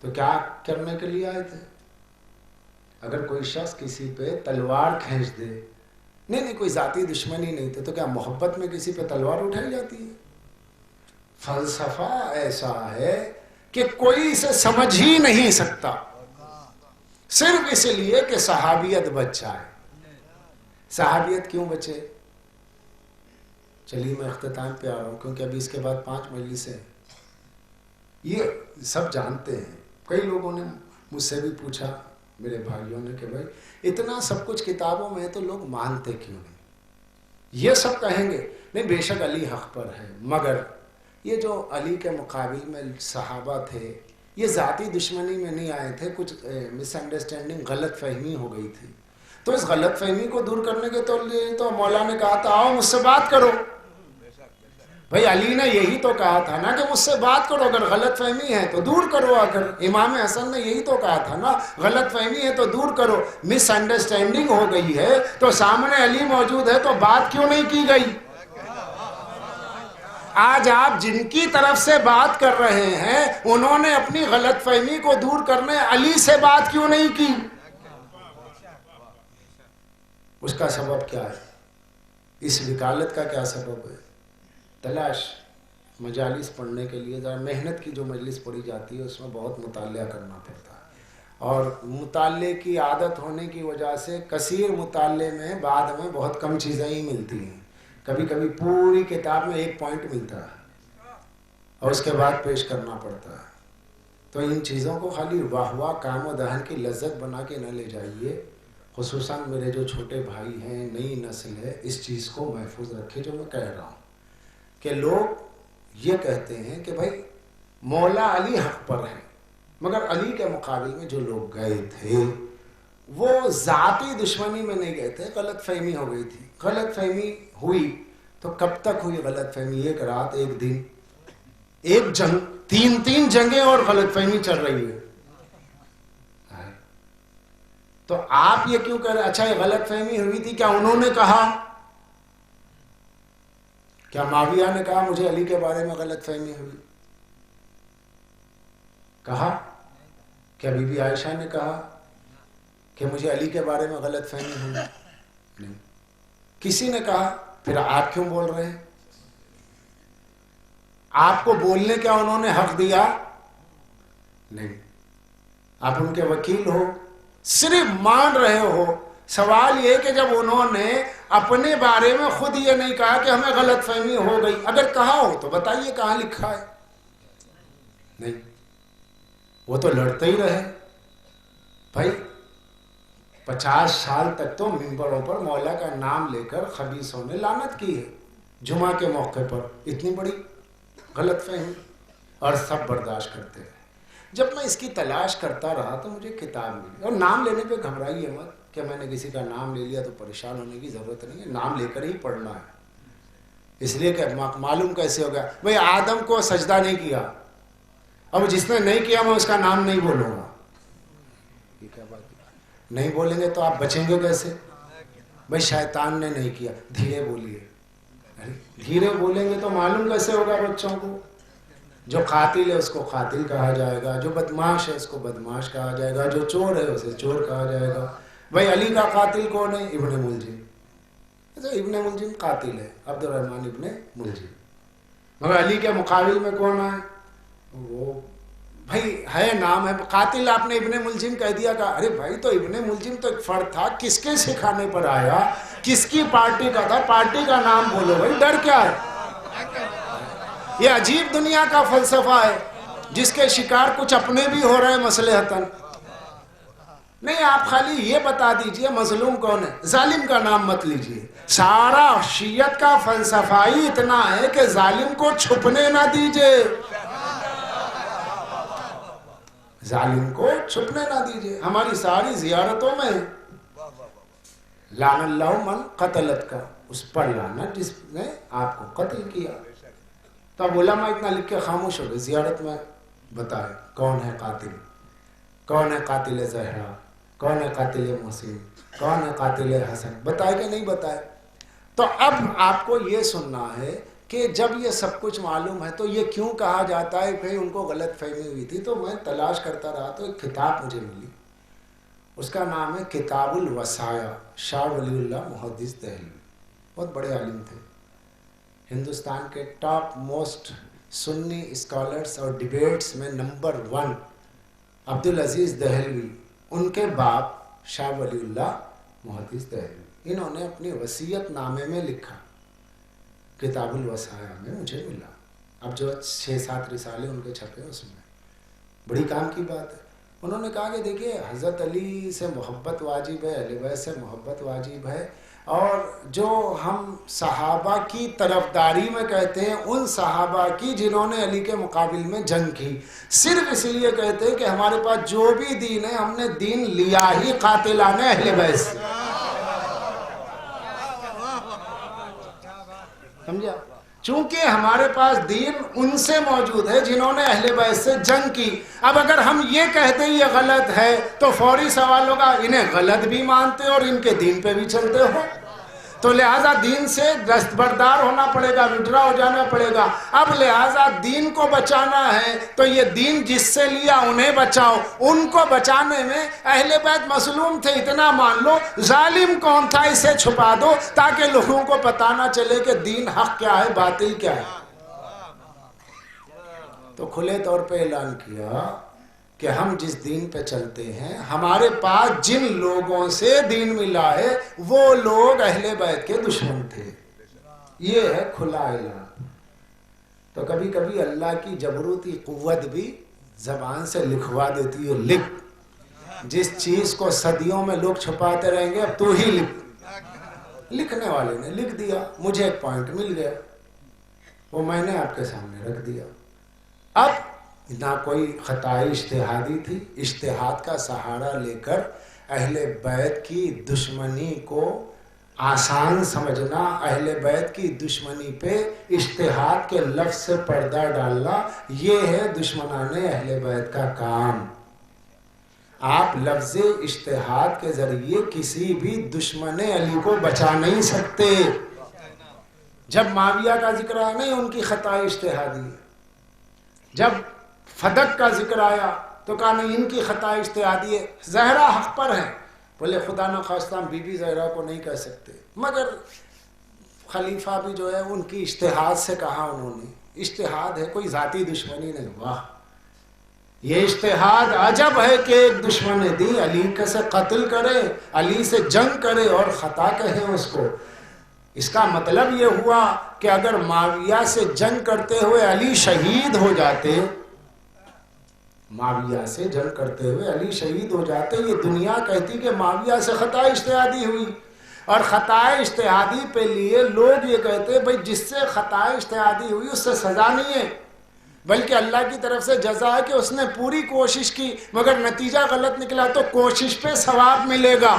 [SPEAKER 1] تو کیا کرنے کے لیے آئے تھے؟ اگر کوئی شخص کسی پہ تلوار کھینچ دے، نہیں کوئی ذاتی دشمنی نہیں تھی، تو کیا محبت میں کسی پہ تلوار اٹھائی جاتی ہے؟ فلسفہ ایسا ہے کہ کوئی اسے سمجھ ہی نہیں سکتا، صرف اس لیے کہ صحابیت بچ جائے. صحابیت کیوں بچے؟ چلیے میں اختتام پہ آ رہا ہوں کیونکہ ابھی اس کے بعد 5 مجلسیں. یہ سب جانتے ہیں. کئی لوگوں نے مجھ سے بھی پوچھا، میرے بھائیوں نے، کہ بھائی اتنا سب کچھ کتابوں میں ہے تو لوگ مانتے کیوں نہیں؟ یہ سب کہیں گے نہیں بے شک علی حق پر ہے، مگر یہ جو علی کے مقابل میں صحابہ تھے یہ ذاتی دشمنی میں نہیں آئے تھے، کچھ مس انڈرسٹینڈنگ غلط فہمی ہو گئی تھی. تو اس غلط فہمی کو دور کرنے کے تو مولا نے کہا تھا آؤ مجھ سے بات کرو. بھائی علی نے یہی تو کہا تھا نا کہ مجھ سے بات کرو، اگر غلط فہمی ہے تو دور کرو. اگر امام حسن نے یہی تو کہا تھا نا غلط فہمی ہے تو دور کرو. مس انڈرسٹینڈنگ ہو گئی ہے تو سامنے علی موجود ہے تو بات کیوں نہیں کی گئی؟ آج آپ جن کی طرف سے بات کر رہے ہیں انہوں نے اپنی غلط فہمی کو دور کرنے علی سے بات کیوں نہیں کی؟ اس کا سبب کیا ہے؟ اس وکالت کا کیا سبب ہے؟ تلاش. مجالس پڑھنے کے لیے ذرا محنت کی جو مجلس پڑھی جاتی ہے اس میں بہت مطالعہ کرنا پڑتا ہے، اور مطالعے کی عادت ہونے کی وجہ سے کثیر مطالعے میں بعد میں بہت کم چیزیں ہی ملتی ہیں، کبھی کبھی پوری کتاب میں ایک پوائنٹ ملتا ہے اور اس کے بعد پیش کرنا پڑتا ہے۔ تو ان چیزوں کو خالی واہ واہ کام و دہن کی لذت بنا کے نہ لے جائیے، خصوصاً میرے جو چھوٹے بھائی ہیں، نئی نسل ہے، اس چیز کو محفوظ رکھے جو میں کہہ رہا ہوں کہ لوگ یہ کہتے ہیں کہ بھائی مولا علی حق پر ہیں، مگر علی کے مقابل میں جو لوگ گئے تھے وہ ذاتی دشمنی میں نہیں گئے تھے، غلط فہمی ہو گئی تھی۔ غلط فہمی ہوئی تو کب تک ہوئی غلط فہمی؟ ایک رات، ایک دن، ایک جنگ، تین جنگیں اور غلط فہمی چل رہی ہے۔ تو آپ یہ کیوں کہہ رہے؟ اچھا، یہ غلط فہمی ہوئی تھی، کیا انہوں نے کہا؟ کیا معاویہ نے کہا مجھے علی کے بارے میں غلط فہمی ہوئی؟ کہا؟ کیا بی بی عائشہ نے کہا کہ مجھے علی کے بارے میں غلط فہمی ہوئی؟ نہیں، کسی نے کہا۔ پھر آپ کیوں بول رہے ہیں؟ آپ کو بولنے کیا انہوں نے حق دیا؟ نہیں، آپ ان کے وکیل ہو، صرف مان رہے ہو۔ سوال یہ کہ جب انہوں نے اپنے بارے میں خود یہ نہیں کہا کہ ہمیں غلط فہمی ہو گئی، اگر کہا ہو تو بتائیے کہاں لکھا ہے؟ نہیں، وہ تو لڑتے ہی رہے بھائی۔ 50 سال تک تو ممبروں پر مولا کا نام لے کر خبیثوں نے لعنت کی ہے، جمعہ کے موقع پر اتنی بڑی غلط فہمی، اور سب برداشت کرتے رہے۔ جب میں اس کی تلاش کرتا رہا تو مجھے کتاب ملی، اور نام لینے پہ گھبرائیے مت کہ میں نے کسی کا نام لے لیا تو پریشان ہونے کی ضرورت نہیں ہے، نام لے کر ہی پڑھنا ہے۔ اس لیے کہ معلوم کیسے ہوگا؟ بھئی آدم کو سجدہ نہیں کیا، اب جس نے نہیں کیا میں اس کا نام نہیں بولوں گا، یہ کیا بات ہے؟ نہیں بولیں گے تو آپ بچیں گے کیسے؟ بھئی شیطان نے نہیں کیا، دھیرے بولیے۔ دھیرے بولیں گے تو معلوم کیسے ہوگا بچوں کو؟ جو قاتل ہے اس کو قاتل کہا جائے گا، جو بدماش ہے اس کو بدماش کہا جائے گا، جو چور ہے اسے چور کہا جائے گا۔ بھئی علی کا قاتل کون ہے؟ ابن ملجم۔ ابن ملجم قاتل ہے، عبد الرحمن ابن ملجم، مگر علی کے مقابل میں کون ہے؟ وہ بھائی ہے، نام ہے قاتل، آپ نے ابن ملجم کہہ دیا کہ ارے بھائی تو ابن ملجم تو ایک فرد تھا، کس کے سکھانے پر آیا، کس کی پارٹی کا تھا، پارٹی کا نام بولو بھائی، ڈر کیا ہے؟ یہ عجیب دنیا کا فلسفہ ہے جس کے شکار کچھ اپنے بھی ہو رہے ہیں مصلحتاً۔ نہیں، آپ خالی یہ بتا دیجئے مظلوم کون ہے، ظالم کا نام مت لیجئے۔ سارا شیعت کا فلسفہ ہی اتنا ہے کہ ظالم کو چھپنے نہ دیجئے، ظالم کو چھپنے نہ دیجئے۔ ہماری ساری زیارتوں میں لعن اللہ من قتلت کا، اس پر لعنت جس نے آپ کو قتل کیا۔ تو اب علماء اتنا لکھ کے خاموش ہو گئے، زیارت میں بتائے کون ہے قاتل، کون ہے قاتل زہرا، کون ہے قاتل محسن، کون ہے قاتل حسن، بتائے کہ نہیں بتائے؟ تو اب آپ کو یہ سننا ہے کہ جب یہ سب کچھ معلوم ہے تو یہ کیوں کہا جاتا ہے کہ ان کو غلط فہمی ہوئی تھی؟ تو میں تلاش کرتا رہا تو ایک کتاب مجھے ملی، اس کا نام ہے کتاب الوصایا، شاہ ولی اللہ محدث دہلوی، بہت بڑے عالم تھے، ہندوستان کے ٹاپ موسٹ سنی اسکالرز اور ڈیبیٹس میں نمبر 1 عبدالعزیز دہلوی، ان کے باپ شاہ ولی اللہ محدث دہلوی، انہوں نے اپنی وصیت نامے میں لکھا، کتاب الوصایا میں مجھے ملا، اب جو 6-7 رسالے ان کے چھپے اس میں، بڑی کام کی بات ہے۔ انہوں نے کہا کہ دیکھیے حضرت علی سے محبت واجب ہے، اہل بیت سے محبت واجب ہے، اور جو ہم صحابہ کی طرفداری میں کہتے ہیں ان صحابہ کی جنہوں نے علی کے مقابل میں جنگ کی، صرف اس لیے کہتے ہیں کہ ہمارے پاس جو بھی دین ہے ہم نے دین لیا ہی قاتلان اہل بیت سے، سمجھا؟ چونکہ ہمارے پاس دین ان سے موجود ہے جنہوں نے اہل بیت سے جنگ کی۔ اب اگر ہم یہ کہتے ہیں یہ غلط ہے تو فوری سوال ہوگا انہیں غلط بھی مانتے اور ان کے دین پہ بھی چلتے ہو، تو لہٰذا دین سے دستبردار ہونا پڑے گا، وڈرا ہو جانا پڑے گا۔ اب لہٰذا دین کو بچانا ہے تو یہ دین جس سے لیا انہیں بچاؤ، ان کو بچانے میں اہل بیت مظلوم تھے اتنا مان لو، ظالم کون تھا اسے چھپا دو تاکہ لوگوں کو پتہ نہ چلے کہ دین حق کیا ہے باطل کیا ہے۔ تو کھلے طور پہ اعلان کیا کہ ہم جس دین پہ چلتے ہیں، ہمارے پاس جن لوگوں سے دین ملا ہے وہ لوگ اہل بیت کے دشمن تھے. یہ ہے کھلا اعلان. تو کبھی کبھی اللہ کی جبروتی قوت بھی زبان سے لکھوا دیتی ہے. لکھ، جس چیز کو صدیوں میں لوگ چھپاتے رہیں گے اب تو ہی لکھ. لکھنے والے نے لکھ دیا، مجھے ایک پوائنٹ مل گیا، وہ میں نے آپ کے سامنے رکھ دیا. اب نہ کوئی خطا اجتہادی تھی، اجتہاد کا سہارا لے کر اہل بیت کی دشمنی کو آسان سمجھنا، اہل بیت کی دشمنی پہ اجتہاد کے لفظ سے پردہ ڈالنا، یہ ہے دشمنان اہل بیت کا کام. آپ لفظ اجتہاد کے ذریعے کسی بھی دشمن علی کو بچا نہیں سکتے. جب معاویہ کا ذکر آیا نہیں ان کی خطا اجتہادی ہے، جب فدق کا ذکر آیا تو کہا نہیں ان کی خطا اجتہادی ہے. زہرا حق پر ہے، بولے خدا نخواستہ ہم بی بی زہرا کو نہیں کہہ سکتے، مگر خلیفہ بھی جو ہے ان کی اجتہاد سے کہا انہوں نے. اجتہاد ہے، کوئی ذاتی دشمنی نہیں. واہ، یہ اجتہاد عجب ہے کہ ایک دشمن دی علی سے قتل کرے، علی سے جنگ کرے اور خطا کہیں اس کو. اس کا مطلب یہ ہوا کہ اگر معاویہ سے جنگ کرتے ہوئے علی شہید ہو جاتے، معاویہ سے جنگ کرتے ہوئے علی شہید ہو جاتے، یہ دنیا کہتی کہ معاویہ سے خطا اجتہادی ہوئی. اور خطا اجتہادی پہ لیے لوگ یہ کہتے بھئی جس سے خطا اجتہادی ہوئی اس سے سزا نہیں ہے، بلکہ اللہ کی طرف سے جزا ہے کہ اس نے پوری کوشش کی مگر نتیجہ غلط نکلا تو کوشش پہ ثواب ملے گا.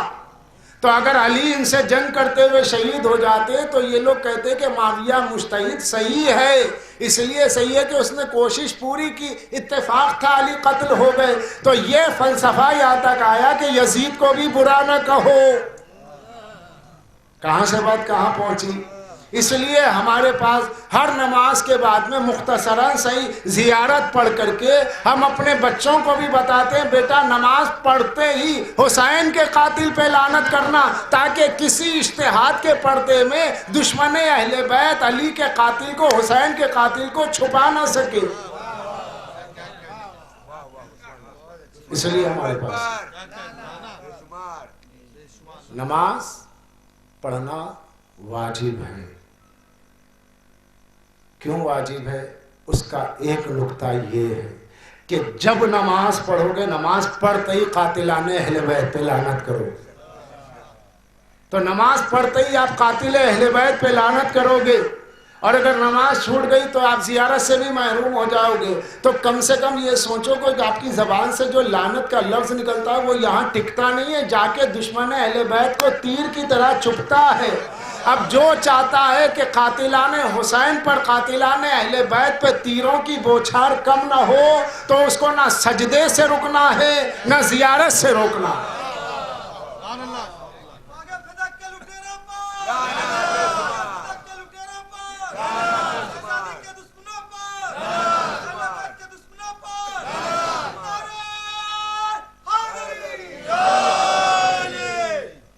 [SPEAKER 1] تو اگر علی ان سے جنگ کرتے ہوئے شہید ہو جاتے تو یہ لوگ کہتے کہ معاویہ مجتہد صحیح ہے، اس لیے صحیح ہے کہ اس نے کوشش پوری کی، اتفاق تھا علی قتل ہو گئے. تو یہ فلسفہ یہاں تک آیا کہ یزید کو بھی برا نہ کہو. کہاں سے بات کہاں پہنچی؟ اس لیے ہمارے پاس ہر نماز کے بعد میں مختصراً صحیح زیارت پڑھ کر کے ہم اپنے بچوں کو بھی بتاتے ہیں بیٹا نماز پڑھتے ہی حسین کے قاتل پہ لعنت کرنا، تاکہ کسی اجتہاد کے پردے میں دشمن اہل بیت علی کے قاتل کو، حسین کے قاتل کو چھپا نہ سکے. اس لیے ہمارے پاس نماز پڑھنا واجب ہے. کیوں واجب ہے؟ اس کا ایک نقطہ یہ ہے کہ جب نماز پڑھو گے، نماز پڑھتے ہی قاتلان اہل بیت پہ لعنت کرو. تو نماز پڑھتے ہی آپ قاتل اہل بیت پہ لعنت کرو گے، اور اگر نماز چھوٹ گئی تو آپ زیارت سے بھی محروم ہو جاؤ گے. تو کم سے کم یہ سوچو کہ آپ کی زبان سے جو لعنت کا لفظ نکلتا ہے وہ یہاں ٹکتا نہیں ہے، جا کے دشمن اہل بیت کو تیر کی طرح چبھتا ہے. اب جو چاہتا ہے کہ قاتلان حسین پر، قاتلان اہل بیت پہ تیروں کی بوچھار کم نہ ہو، تو اس کو نہ سجدے سے رکنا ہے نہ زیارت سے روکنا.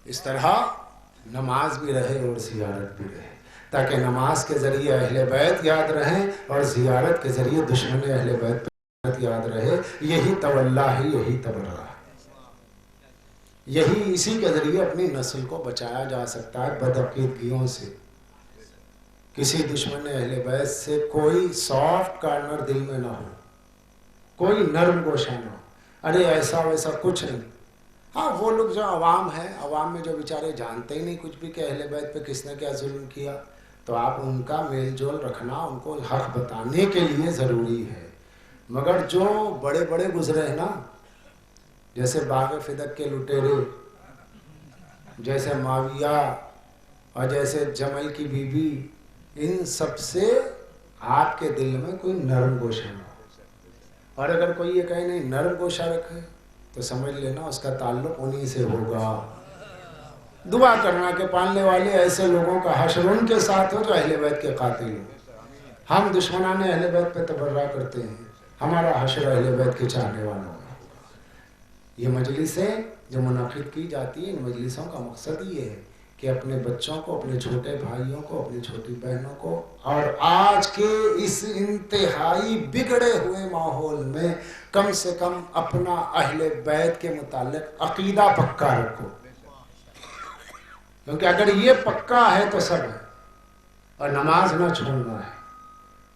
[SPEAKER 1] اس طرح نماز بھی رہے اور زیارت بھی رہے، تاکہ نماز کے ذریعے اہل بیت یاد رہیں اور زیارت کے ذریعے دشمن اہل بیت یاد رہے. یہی تولا ہے، یہی تبرہ ہے، یہی اسی کے ذریعے اپنی نسل کو بچایا جا سکتا ہے بدعقیدگیوں سے. کسی دشمن اہل بیت سے کوئی سافٹ کارنر دل میں نہ ہو، کوئی نرم گوشہ نہ ہو. ارے ایسا ویسا کچھ نہیں. ہاں وہ لوگ جو عوام ہے، عوام میں جو بیچارے جانتے ہی نہیں کچھ بھی کہ اہل بیت پہ کس نے کیا ظلم کیا، تو آپ ان کا میل جول رکھنا ان کو حق بتانے کے لیے ضروری ہے. مگر جو بڑے بڑے گزرے ہیں نا، جیسے باغ فدق کے لٹیرے، جیسے معاویہ اور جیسے جمل کی بی بی، ان سب سے آپ کے دل میں کوئی نرم گوشہ نہ ہو. اور اگر کوئی یہ کہے نہیں نرم گوشہ رکھے تو سمجھ لینا اس کا تعلق انہی سے ہوگا. دعا کرنا کہ پالنے والے ایسے لوگوں کا حشر ان کے ساتھ ہو جو اہل بیت کے قاتل ہو. ہم دشمنان اہل بیت پہ تبرہ کرتے ہیں، ہمارا حشر اہل بیت کے چاہنے والوں کا. یہ مجلسیں جو منعقد کی جاتی ہیں، ان مجلسوں کا مقصد یہ ہے کہ اپنے بچوں کو، اپنے چھوٹے بھائیوں کو، اپنی چھوٹی بہنوں کو اور آج کے اس انتہائی بگڑے ہوئے ماحول میں کم سے کم اپنا اہل بیت کے متعلق عقیدہ پکا رکھو، کیونکہ اگر یہ پکا ہے تو سب ہے۔ اور نماز نہ چھوڑنا ہے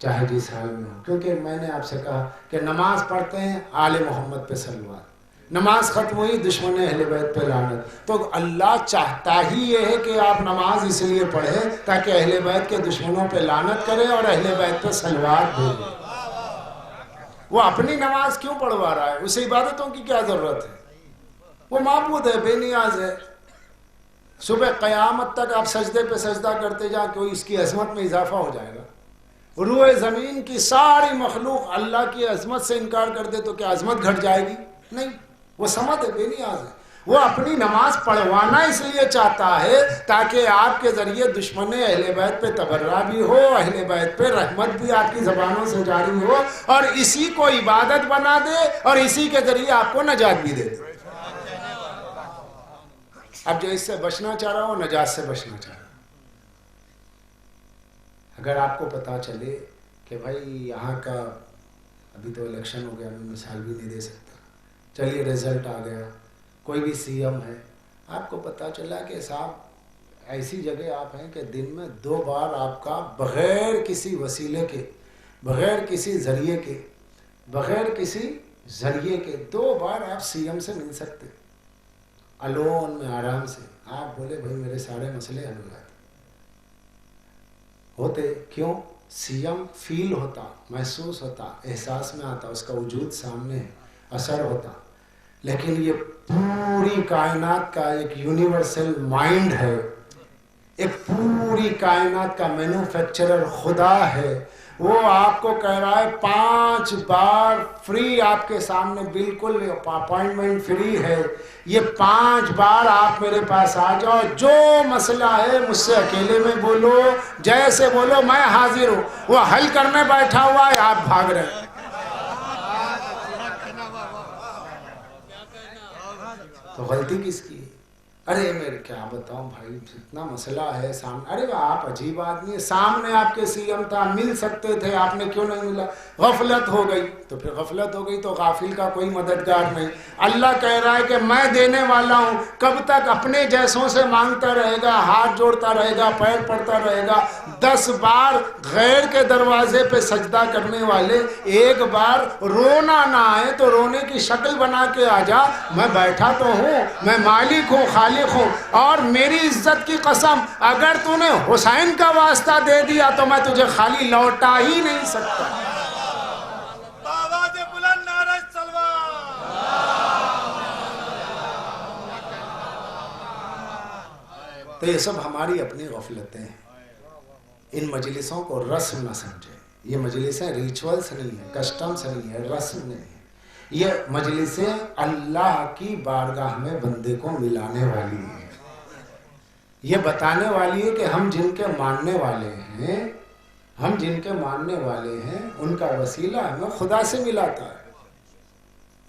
[SPEAKER 1] چاہے جس حال میں ہو، کیونکہ میں نے آپ سے کہا کہ نماز پڑھتے ہیں آل محمد پہ صلوات، نماز ختم ہوئی دشمن اہل بیت پہ لعنت۔ تو اللہ چاہتا ہی یہ ہے کہ آپ نماز اس لیے پڑھیں تاکہ اہل بیت کے دشمنوں پہ لعنت کرے اور اہل بیت پہ صلوات بھیجے۔ وہ اپنی نماز کیوں پڑھوا رہا ہے؟ اسے عبادتوں کی کیا ضرورت ہے؟ وہ معبود ہے، بے نیاز ہے۔ صبح قیامت تک آپ سجدے پہ سجدہ کرتے جائیں، کوئی اس کی عظمت میں اضافہ ہو جائے گا؟ روئے زمین کی ساری مخلوق اللہ کی عظمت سے انکار کر دے تو کیا عظمت گھٹ جائے گی؟ نہیں، وہ صمد ہے، بے نیاز ہے۔ وہ اپنی نماز پڑھوانا اس لیے چاہتا ہے تاکہ آپ کے ذریعے دشمن اہل بیت پہ تبرہ بھی ہو، اہل بیت پہ رحمت بھی آپ کی زبانوں سے جاری ہو، اور اسی کو عبادت بنا دے اور اسی کے ذریعے آپ کو نجات بھی دے دے۔ اب جو اس سے بچنا چاہ رہا ہو، نجات سے بچنا چاہ رہا ہو۔ اگر آپ کو پتا چلے کہ بھائی یہاں کا ابھی تو الیکشن ہو گیا، میں مثال بھی نہیں دے سکتا، چلیے رزلٹ آ گیا، کوئی بھی سی ایم ہے، آپ کو پتا چلا کہ صاحب ایسی جگہ آپ ہیں کہ دن میں 2 بار آپ کا بغیر کسی وسیلے کے، بغیر کسی ذریعے کے، بغیر کسی ذریعے کے 2 بار آپ سی ایم سے مل سکتے، الون میں آرام سے۔ آپ بولے بھائی میرے سارے مسئلے حل ہو جاتے ہوتے، کیوں؟ سی ایم فیل ہوتا، محسوس ہوتا، احساس میں آتا، اس کا وجود سامنے ہے، اثر ہوتا۔ لیکن یہ پوری کائنات کا ایک یونیورسل مائنڈ ہے، ایک پوری کائنات کا مینوفیکچرر خدا ہے، وہ آپ کو کہہ رہا ہے 5 بار فری آپ کے سامنے، بالکل اپائنٹمنٹ فری ہے، یہ 5 بار آپ میرے پاس آ جاؤ، جو مسئلہ ہے مجھ سے اکیلے میں بولو، جیسے بولو میں حاضر ہوں۔ وہ حل کرنے بیٹھا ہوا ہے، آپ بھاگ رہے ہیں۔ تو غلطی کس کی ہے؟ ارے میرے کیا بتاؤں بھائی، اتنا مسئلہ ہے سامنے۔ ارے آپ عجیب آدمی ہے، سامنے آپ کے سی ایم تھا، مل سکتے تھے، آپ نے کیوں نہیں ملا؟ غفلت ہو گئی۔ تو پھر غفلت ہو گئی تو غافل کا کوئی مددگار نہیں۔ اللہ کہہ رہا ہے کہ میں دینے والا ہوں، کب تک اپنے جیسوں سے مانگتا رہے گا، ہاتھ جوڑتا رہے گا، پیر پڑتا رہے گا؟ 10 بار غیر کے دروازے پہ سجدہ کرنے والے، 1 بار رونا نہ آئے تو رونے کی شکل بنا کے آ جا، میں بیٹھا تو ہوں، میں مالک ہوں، خالق ہوں، اور میری عزت کی قسم اگر تو نے حسین کا واسطہ دے دیا تو میں تجھے خالی لوٹا ہی نہیں سکتا۔ تو یہ سب ہماری اپنی غفلتیں ہیں۔ ان مجلسوں کو رسم نہ سمجھیں، یہ مجلسیں ریچولز نہیں ہیں، کسٹمز نہیں ہیں، رسم نہیں ہیں۔ یہ مجلسیں اللہ کی بارگاہ میں بندے کو ملانے والی ہیں، یہ بتانے والی ہے کہ ہم جن کے ماننے والے ہیں، ہم جن کے ماننے والے ہیں، ان کا وسیلہ ہمیں خدا سے ملاتا ہے،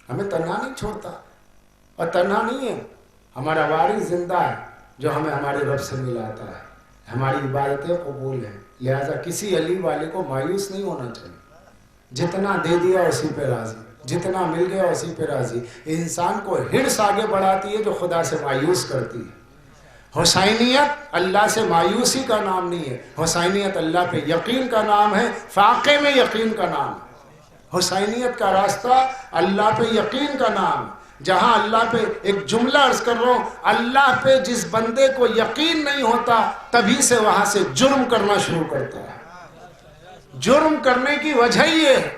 [SPEAKER 1] ہمیں تنہا نہیں چھوڑتا۔ اور تنہا نہیں ہے، ہمارا وارث زندہ ہے جو ہمیں ہمارے رب سے ملاتا ہے، ہماری عبادتیں قبول ہیں۔ لہذا کسی علی والے کو مایوس نہیں ہونا چاہیے، جتنا دے دیا اسی پہ راضی، جتنا مل گیا اسی پہ راضی۔ انسان کو ہرس آگے بڑھاتی ہے جو خدا سے مایوس کرتی ہے۔ حسینیت اللہ سے مایوسی کا نام نہیں ہے، حسینیت اللہ پہ یقین کا نام ہے، فاقے میں یقین کا نام ہے۔ حسینیت کا راستہ اللہ پہ یقین کا نام ہے۔ جہاں اللہ پہ، ایک جملہ عرض کر رہا ہوں، اللہ پہ جس بندے کو یقین نہیں ہوتا تبھی سے وہاں سے جرم کرنا شروع کرتا ہے۔ جرم کرنے کی وجہ یہ ہے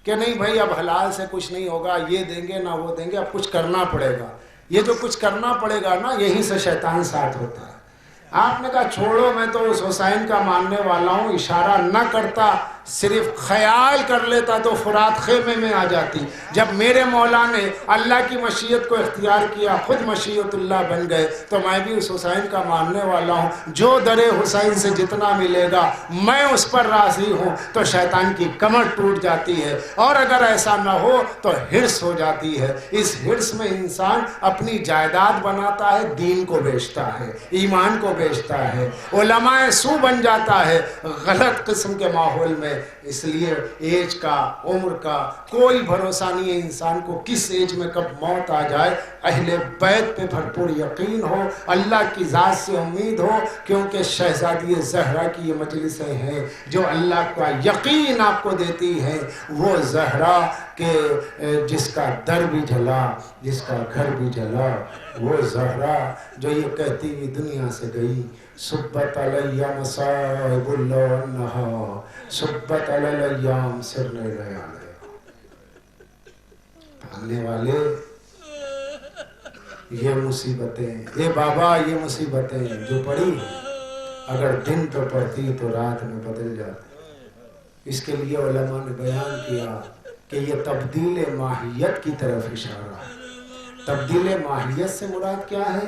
[SPEAKER 1] کہ نہیں بھائی اب حلال سے کچھ نہیں ہوگا، یہ دیں گے نہ وہ دیں گے، اب کچھ کرنا پڑے گا۔ یہ جو کچھ کرنا پڑے گا نا، یہیں سے شیطان ساتھ ہوتا ہے۔ آپ نے کہا چھوڑو میں تو اس حسین کا ماننے والا ہوں، اشارہ نہ کرتا صرف خیال کر لیتا تو فرات خیمے میں آ جاتی. جب میرے مولا نے اللہ کی مشیت کو اختیار کیا، خود مشیت اللہ بن گئے، تو میں بھی اس حسین کا ماننے والا ہوں. جو در حسین سے جتنا ملے گا میں اس پر راضی ہوں. تو شیطان کی کمر ٹوٹ جاتی ہے، اور اگر ایسا نہ ہو تو ہرس ہو جاتی ہے. اس ہرس میں انسان اپنی جائیداد بناتا ہے، دین کو بیچتا ہے، ایمان کو بیچتا ہے، علماء سو بن جاتا ہے غلط قسم کے ماحول میں. اس لیے ایج کا، عمر کا کوئی بھروسہ نہیں ہے انسان کو کس ایج میں کب موت آ جائے. اہل بیت پہ بھرپور یقین ہو، اللہ کی ذات سے امید ہو، کیونکہ شہزادی زہرا کی یہ مجلسیں ہیں جو اللہ کا یقین آپ کو دیتی ہیں. وہ زہرا کہ جس کا در بھی جلا، جس کا گھر بھی جلا، وہ زہرا جو یہ کہتی ہوئی دنیا سے گئی، صبت علی مصائب اللہ انہا صبت علی الایام سرن لیالے. آنے والے یہ مصیبتیں، اے بابا یہ مصیبتیں جو پڑی اگر دن پہ پڑتی تو رات میں بدل جاتی. اس کے لیے علماء نے بیان کیا کہ یہ تبدیل ماہیت کی طرف اشارہ ہے. تبدیل ماہیت سے مراد کیا ہے؟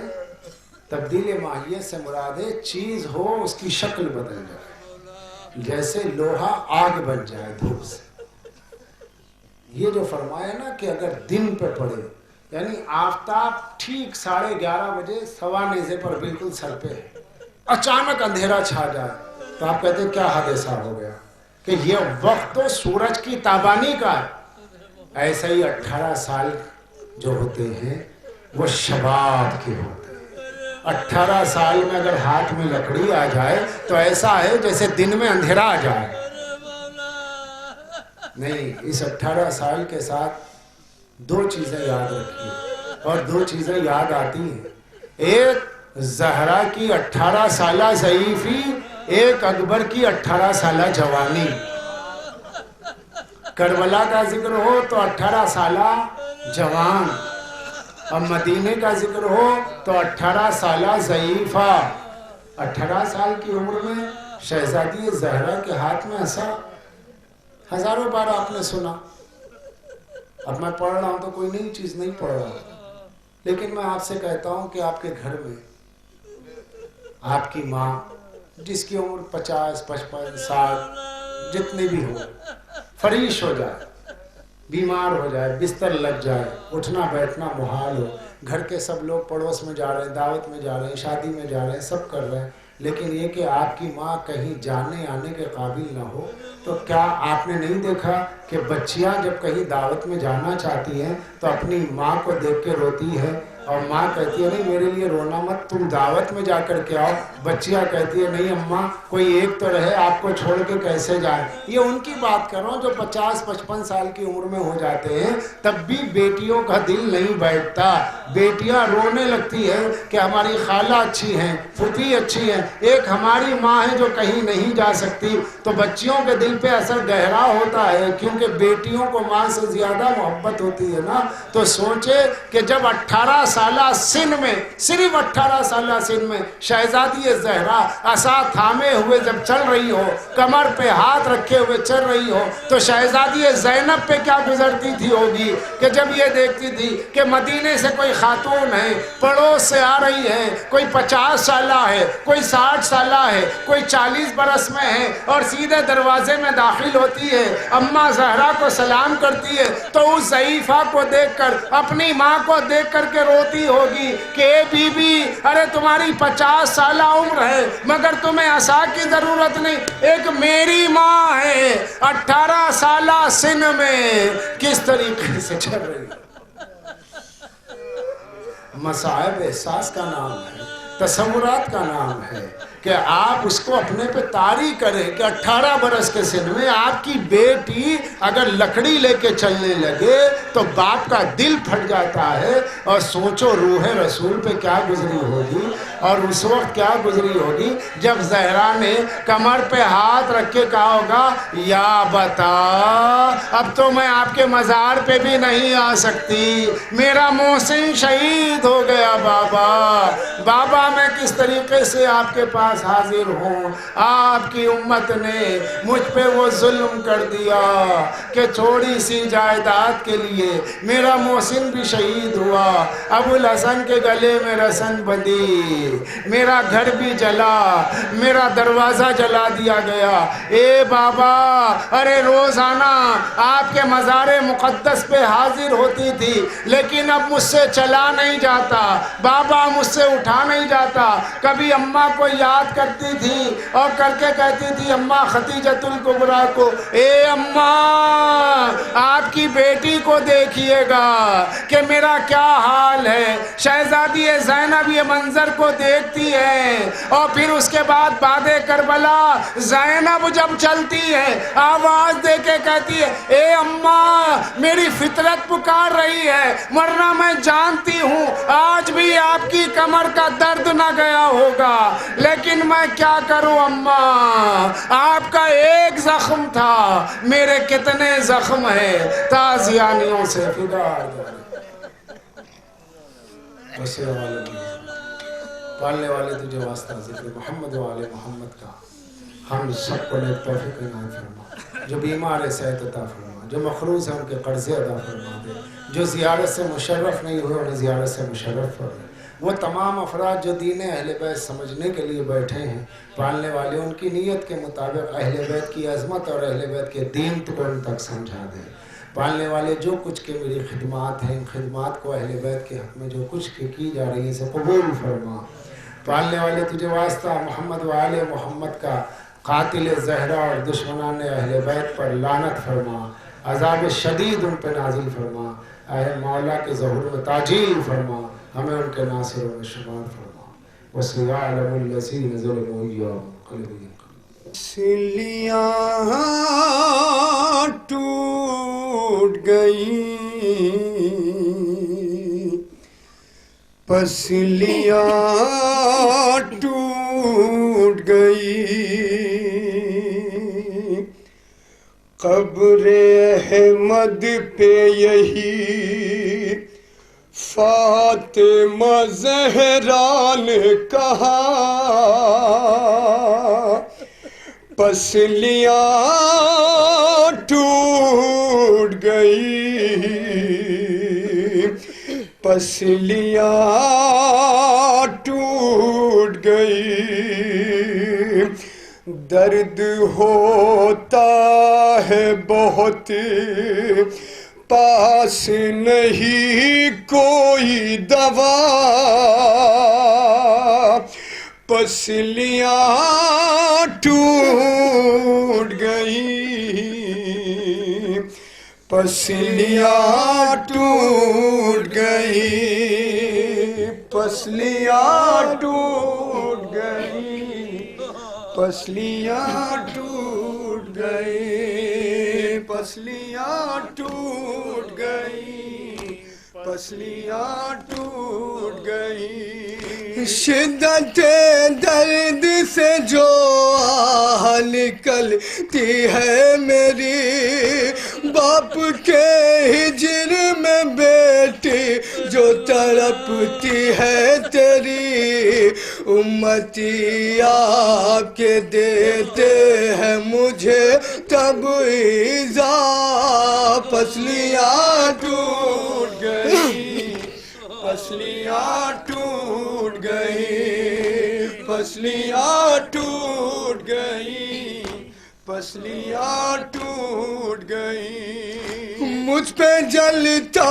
[SPEAKER 1] تبدیل ماہیت سے مراد ہے چیز ہو اس کی شکل بدل جائے، جیسے لوہا آگ بن جائے دھوپ سے. یہ جو فرمایا نا کہ اگر دن پہ پڑے، یعنی آفتاب ٹھیک 11:30 بجے سوا نیزے پر بالکل سر پہ ہے، اچانک اندھیرا چھا جائے تو آپ کہتے ہیں کیا حادثہ ہو گیا؟ کہ یہ وقت تو سورج کی تابانی کا ہے. ایسا ہی 18 سال جو ہوتے ہیں وہ شباب کے ہوتے ہیں. 18 سال میں اگر ہاتھ میں لکڑی آ جائے تو ایسا ہے جیسے دن میں اندھیرا آ جائے. نہیں، اس 18 سال کے ساتھ 2 چیزیں یاد رکھیے، اور 2 چیزیں یاد آتی ہیں. ایک زہرا کی 18 سالہ ضعیفی، ایک اکبر کی 18 سالہ جوانی. کربلا کا ذکر ہو تو 18 سالہ جوان، اور مدینے کا ذکر ہو تو 18 سالہ ضعیفہ. 18 سال کی عمر میں شہزادی زہرا کے ہاتھ میں عصا. ہزاروں بار آپ نے سنا. اب میں پڑھ رہا ہوں تو کوئی نئی چیز نہیں پڑھ رہا ہوں، لیکن میں آپ سے کہتا ہوں کہ آپ کے گھر میں آپ کی ماں جس کی عمر 50 55 60 جتنی بھی ہو، فریش ہو جائے، بیمار ہو جائے، بستر لگ جائے، اٹھنا بیٹھنا محال ہو، گھر کے سب لوگ پڑوس میں جا رہے ہیں، دعوت میں جا رہے ہیں، شادی میں جا رہے ہیں، سب کر رہے ہیں، لیکن یہ کہ آپ کی ماں کہیں جانے آنے کے قابل نہ ہو، تو کیا آپ نے نہیں دیکھا کہ بچیاں جب کہیں دعوت میں جانا چاہتی ہیں تو اپنی ماں کو دیکھ کے روتی ہے، اور ماں کہتی ہے نہیں میرے لیے رونا مت، تم دعوت میں جا کر کے آؤ. بچیاں کہتی ہے نہیں اماں کوئی ایک تو رہے، آپ کو چھوڑ کے کیسے جائے. یہ ان کی بات کر رہا ہوں جو 50 55 سال کی عمر میں ہو جاتے ہیں، تب بھی بیٹیوں کا دل نہیں بیٹھتا. بیٹیاں رونے لگتی ہیں کہ ہماری خالہ اچھی ہیں، پھوپھی اچھی ہیں، ایک ہماری ماں ہے جو کہیں نہیں جا سکتی. تو بچیوں کے دل پہ اثر گہرا ہوتا ہے، کیونکہ بیٹیوں کو ماں سے زیادہ محبت ہوتی ہے نا. تو سوچے کہ جب 18 سالہ سن میں، صرف 18 سالہ سن میں شہزادی زہرا عصا تھامے ہوئے جب چل رہی ہو، کمر پہ ہاتھ رکھے ہوئے چل رہی ہو، تو شہزادی زینب پہ کیا گزرتی تھی ہوگی کہ جب یہ دیکھتی تھی کہ مدینے سے کوئی خاتون ہے، پڑوس سے آ رہی ہے، کوئی 50 سالہ ہے، کوئی 60 سالہ ہے، کوئی 40 برس میں ہے، اور سیدھے دروازے میں داخل ہوتی ہے، اماں زہرا کو سلام کرتی ہے، تو اس ضعیفہ کو دیکھ کر، اپنی ماں کو دیکھ کر کے روتی ہوگی کہ اے بی بی، ارے تمہاری 50 سالہ عمر ہے مگر تمہیں عصا کی ضرورت نہیں. ایک میری ماں ہے 18 سالہ سن میں کس طریقے سے چل رہی ہے. مصائب احساس کا نام ہے، تصورات کا نام ہے کہ آپ اس کو اپنے پہ طاری کریں کہ 18 برس کے سن میں آپ کی بیٹی اگر لکڑی لے کے چلنے لگے تو باپ کا دل پھٹ جاتا ہے. اور سوچو روح رسول پہ کیا گزری ہوگی، اور اس وقت کیا گزری ہوگی جب زہرا نے کمر پہ ہاتھ رکھ کے کہا ہوگا یا بتا اب تو میں آپ کے مزار پہ بھی نہیں آ سکتی، میرا محسن شہید ہو گیا بابا. بابا اللہ میں کس طریقے سے آپ کے پاس حاضر ہوں. آپ کی امت نے مجھ پہ وہ ظلم کر دیا کہ تھوڑی سی جائیداد کے لیے میرا محسن بھی شہید ہوا, ابو الحسن کے گلے میں رسن بندھی, میرا گھر بھی جلا, میرا دروازہ جلا دیا گیا. اے بابا, ارے روزانہ آپ کے مزار مقدس پہ حاضر ہوتی تھی, لیکن اب مجھ سے چلا نہیں جاتا بابا, مجھ سے اٹھا نہیں جاتا. کبھی اماں کو یاد کرتی تھی اور کر کے کہتی تھی اماں خدیجۃ الکبریٰ کو, اے اماں آپ کی بیٹی کو دیکھیے گا کہ میرا کیا حال ہے. شہزادی زینب یہ منظر کو دیکھتی ہے اور پھر اس کے بعد بعد کربلا زینب جب چلتی ہے آواز دے کے کہتی ہے, اے اماں میری فطرت پکار رہی ہے, ورنہ میں جانتی ہوں آج بھی آپ کی کمر کا درد نہ گیا ہوگا, لیکن میں کیا کروں اماں, آپ کا ایک زخم تھا, میرے کتنے زخم ہیں, تازیانیوں سے فدا. پالنے والے تجھے واسطہ ذکر محمد و آل محمد کا ہم سب کو نیک توفیق عنایت فرما. جو بیمار ہے صحت عطا فرما, جو مخروض ہیں ان کے قرضے ادا فرما دے, جو زیارت سے مشرف نہیں ہوئے انہیں زیارت سے مشرف فرما. وہ تمام افراد جو دین اہل بیت سمجھنے کے لیے بیٹھے ہیں, پالنے والے ان کی نیت کے مطابق اہل بیت کی عظمت اور اہل بیت کے دین کو ان تک سمجھا دے. پالنے والے جو کچھ کے میری خدمات ہیں, ان خدمات کو اہل بیت کے حق میں جو کچھ کی جا رہی ہے اسے قبول فرما. پالنے والے تجھے واسطہ محمد و آل محمد کا قاتل زہرا اور دشمنان اہل بیت پر لعنت فرما, عذاب شدید ان پہ نازل فرما. اے مولا کے ظہور میں تاجیل فرما, ہمیں ان کے ناصروں میں شمار فرما. وَسِيَعْلَمُ الَّذِينَ ظَلَمُوا أَيَّ مُنقَلِبٍ
[SPEAKER 2] پسلیاں ٹوٹ گئی, پسلیاں ٹوٹ گئی, قبر احمد پہ یہی فاطمہ زہرا نے کہا, پسلیاں ٹوٹ گئی, پسلیاں ٹوٹ گئی, درد ہوتا ہے بہت پاس نہیں کوئی دوا, پسلیاں ٹوٹ گئی, پسلیاں ٹوٹ گئی, پسلیاں ٹوٹ گئی, پسلیاں ٹوٹ گئی, پسلیاں ٹوٹ گئی, پسلیاں ٹوٹ گئی. شدت درد سے جو آہ نکلتی ہے میری, باپ کے ہجر میں بیٹی جو تڑپتی ہے تیری, امتی آپ کے دیتے ہیں مجھے تب ایزا, پسلیاں ٹوٹ گئی, پسلیاں ٹوٹ گئی, پسلیاں ٹوٹ گئی, پسلیاں ٹوٹ گئی. مجھ پہ جلتا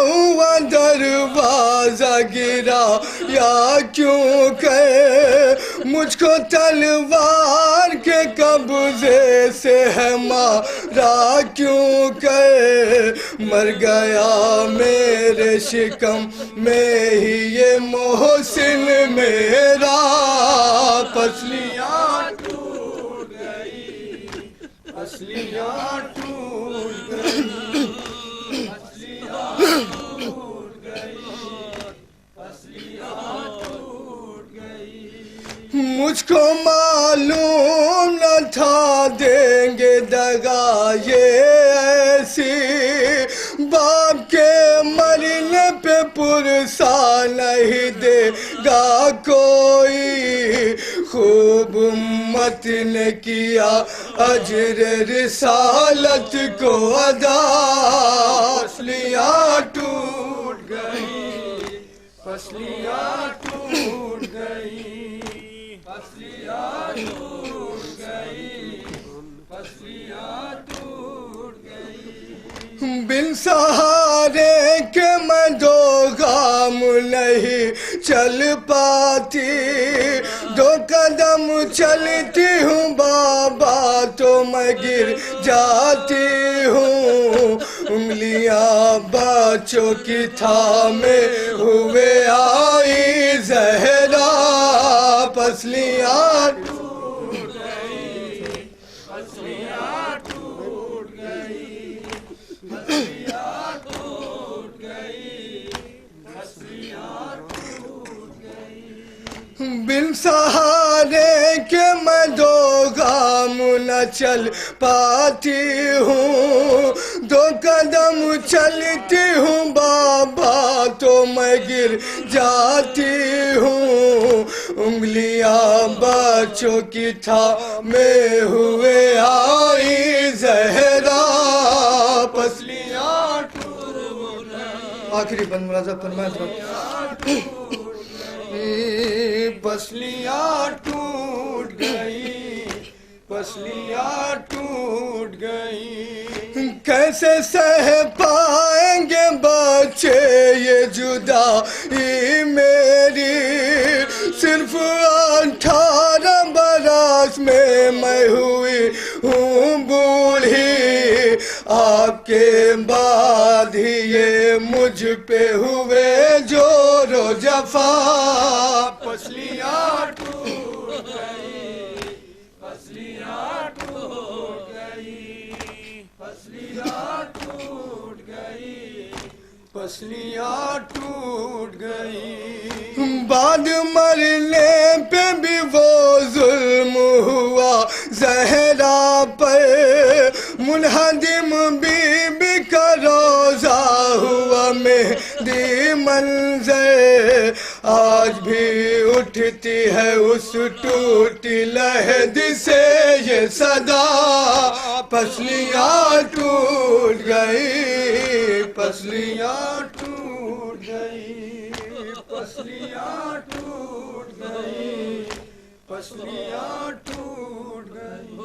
[SPEAKER 2] ہوا دروازہ گرا یا کیوں کہ مجھ کو تلوار کے قبضے سے ہے مارا, کیوں کہ مر گیا میرے شکم میں ہی یہ محسن میرا, پسلیاں ٹوٹ گئی, پسلیاں ٹوٹ گئی, پسلیاں ٹوٹ گئی, پسلیاں ٹوٹ گئی. مجھ کو معلوم نہ تھا دیں گے دگا یہ ایسی, باپ کے مرنے پہ پرسا نہیں دے ہوگا کوئی خوب امت نے کیا اجر رسالت کو ادا پسلیاں ٹوٹ گئی پسلیاں ٹوٹ گئی پسلیاں ٹوٹ گئی پسلیاں ٹوٹ گئی بن سہارے کے میں دو گام نہیں چل پاتی دو قدم چلتی ہوں بابا تو میں گر جاتی ہوں انگلیاں بچوں کی تھامے ہوئے آئی زہرا پسلیاں ٹوٹ گئی پسلیاں ٹوٹ گئی پسلیاں ٹوٹ گئی پسلیاں ٹوٹ گئی بن سہارے کے میں دو گام نہ چل پاتی ہوں دو قدم چلتی ہوں بابا تو میں گر جاتی ہوں انگلیاں بچوں کی تھامے ہوئے آئی زہرا پسلیاں ٹوٹ گئی آخری بند ملازم فرمائے پسلیاں ٹوٹ گئی پسلیاں ٹوٹ گئی کیسے سہ پائیں گے بچے یہ جدائی میری صرف 18 برس میں ہوئی ہوں بوڑھی آپ کے بعد ہی یہ مجھ پہ ہوئے جور و جفا پسلیاں ٹوٹ گئی پسلیاں ٹوٹ گئی پسلیاں ٹوٹ گئی پسلیاں ٹوٹ گئی بعد مرنے پہ بھی وہ ظلم ہوا زہرا پر منہدم بی بی کا روزہ ہوا مہدی منظر آج بھی اٹھتی ہے اس ٹوٹی لہد سے یہ صدا پسلیاں ٹوٹ گئی پسلیاں ٹوٹ گئی پسلیاں ٹوٹ گئی پسلیاں ٹوٹ گئی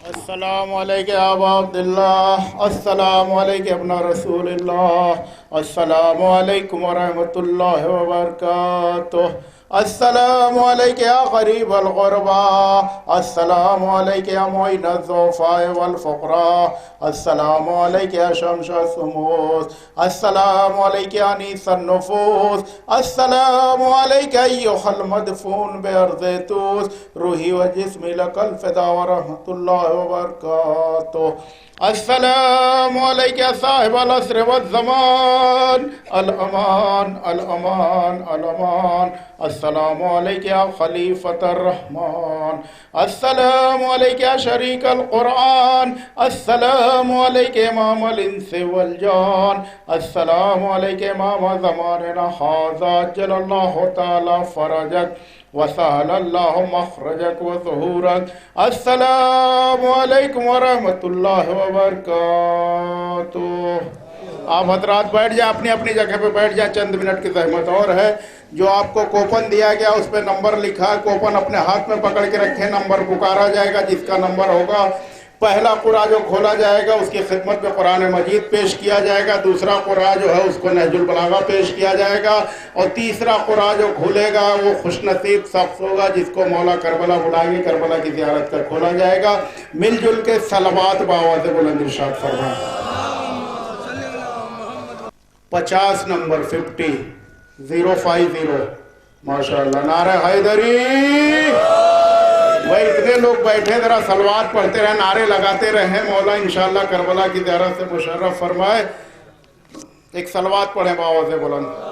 [SPEAKER 3] السلام علیکم ابا عبداللہ السلام علیکم ابن رسول اللہ السلام علیکم ورحمۃ اللہ وبرکاتہ السلام علیکم یا قریب الغرباء السلام علیکم یا معین الضعفاء والفقراء السلام علیکم یا شمس الشموس السلام علیکم یا انیس النفوس السلام علیکم ایھا المدفون بارض طوس روحی و جسمی لک الفدا ورحمۃ اللہ وبرکاتہ السلام علیکم صاحب العصر والزمان الامان الامان الامان السلام علیکم یا خلیفۃ الرحمن السلام علیکم یا شریک القرآن السلام علیکم امام الانس والجان السلام علیکم امام زماننا ھذا عجل اللہ تعالی فرجک وسهل اللہ مخرجک وظہورک السلام علیکم ورحمۃ اللہ وبرکاتہ آپ حضرات بیٹھ جائیں اپنی اپنی جگہ پہ بیٹھ جائیں چند منٹ کی زحمت اور ہے جو آپ کو کوپن دیا گیا اس پہ نمبر لکھا ہے کوپن اپنے ہاتھ میں پکڑ کے رکھیں نمبر پکارا جائے گا جس کا نمبر ہوگا پہلا قرآن جو کھولا جائے گا اس کی خدمت میں قرآن مجید پیش کیا جائے گا دوسرا قرآن جو ہے اس کو نہج البلاغہ پیش کیا جائے گا اور تیسرا قرآن جو کھولے گا وہ خوش نصیب شخص ہوگا جس کو مولا کربلا بلائیں گے کربلا کی زیارت کر کھولا جائے گا مل جل کے صلوات بآواز بلند ارشاد فرمائیں 50 نمبر 050 ماشاءاللہ نعرہ حیدری بھائی اتنے لوگ بیٹھے ذرا صلوات پڑھتے رہے نعرے لگاتے رہیں مولا انشاءاللہ کربلا کی زیارت سے مشرف فرمائے ایک صلوات پڑھیں بآواز بلند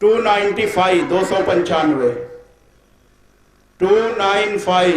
[SPEAKER 3] 295 295 295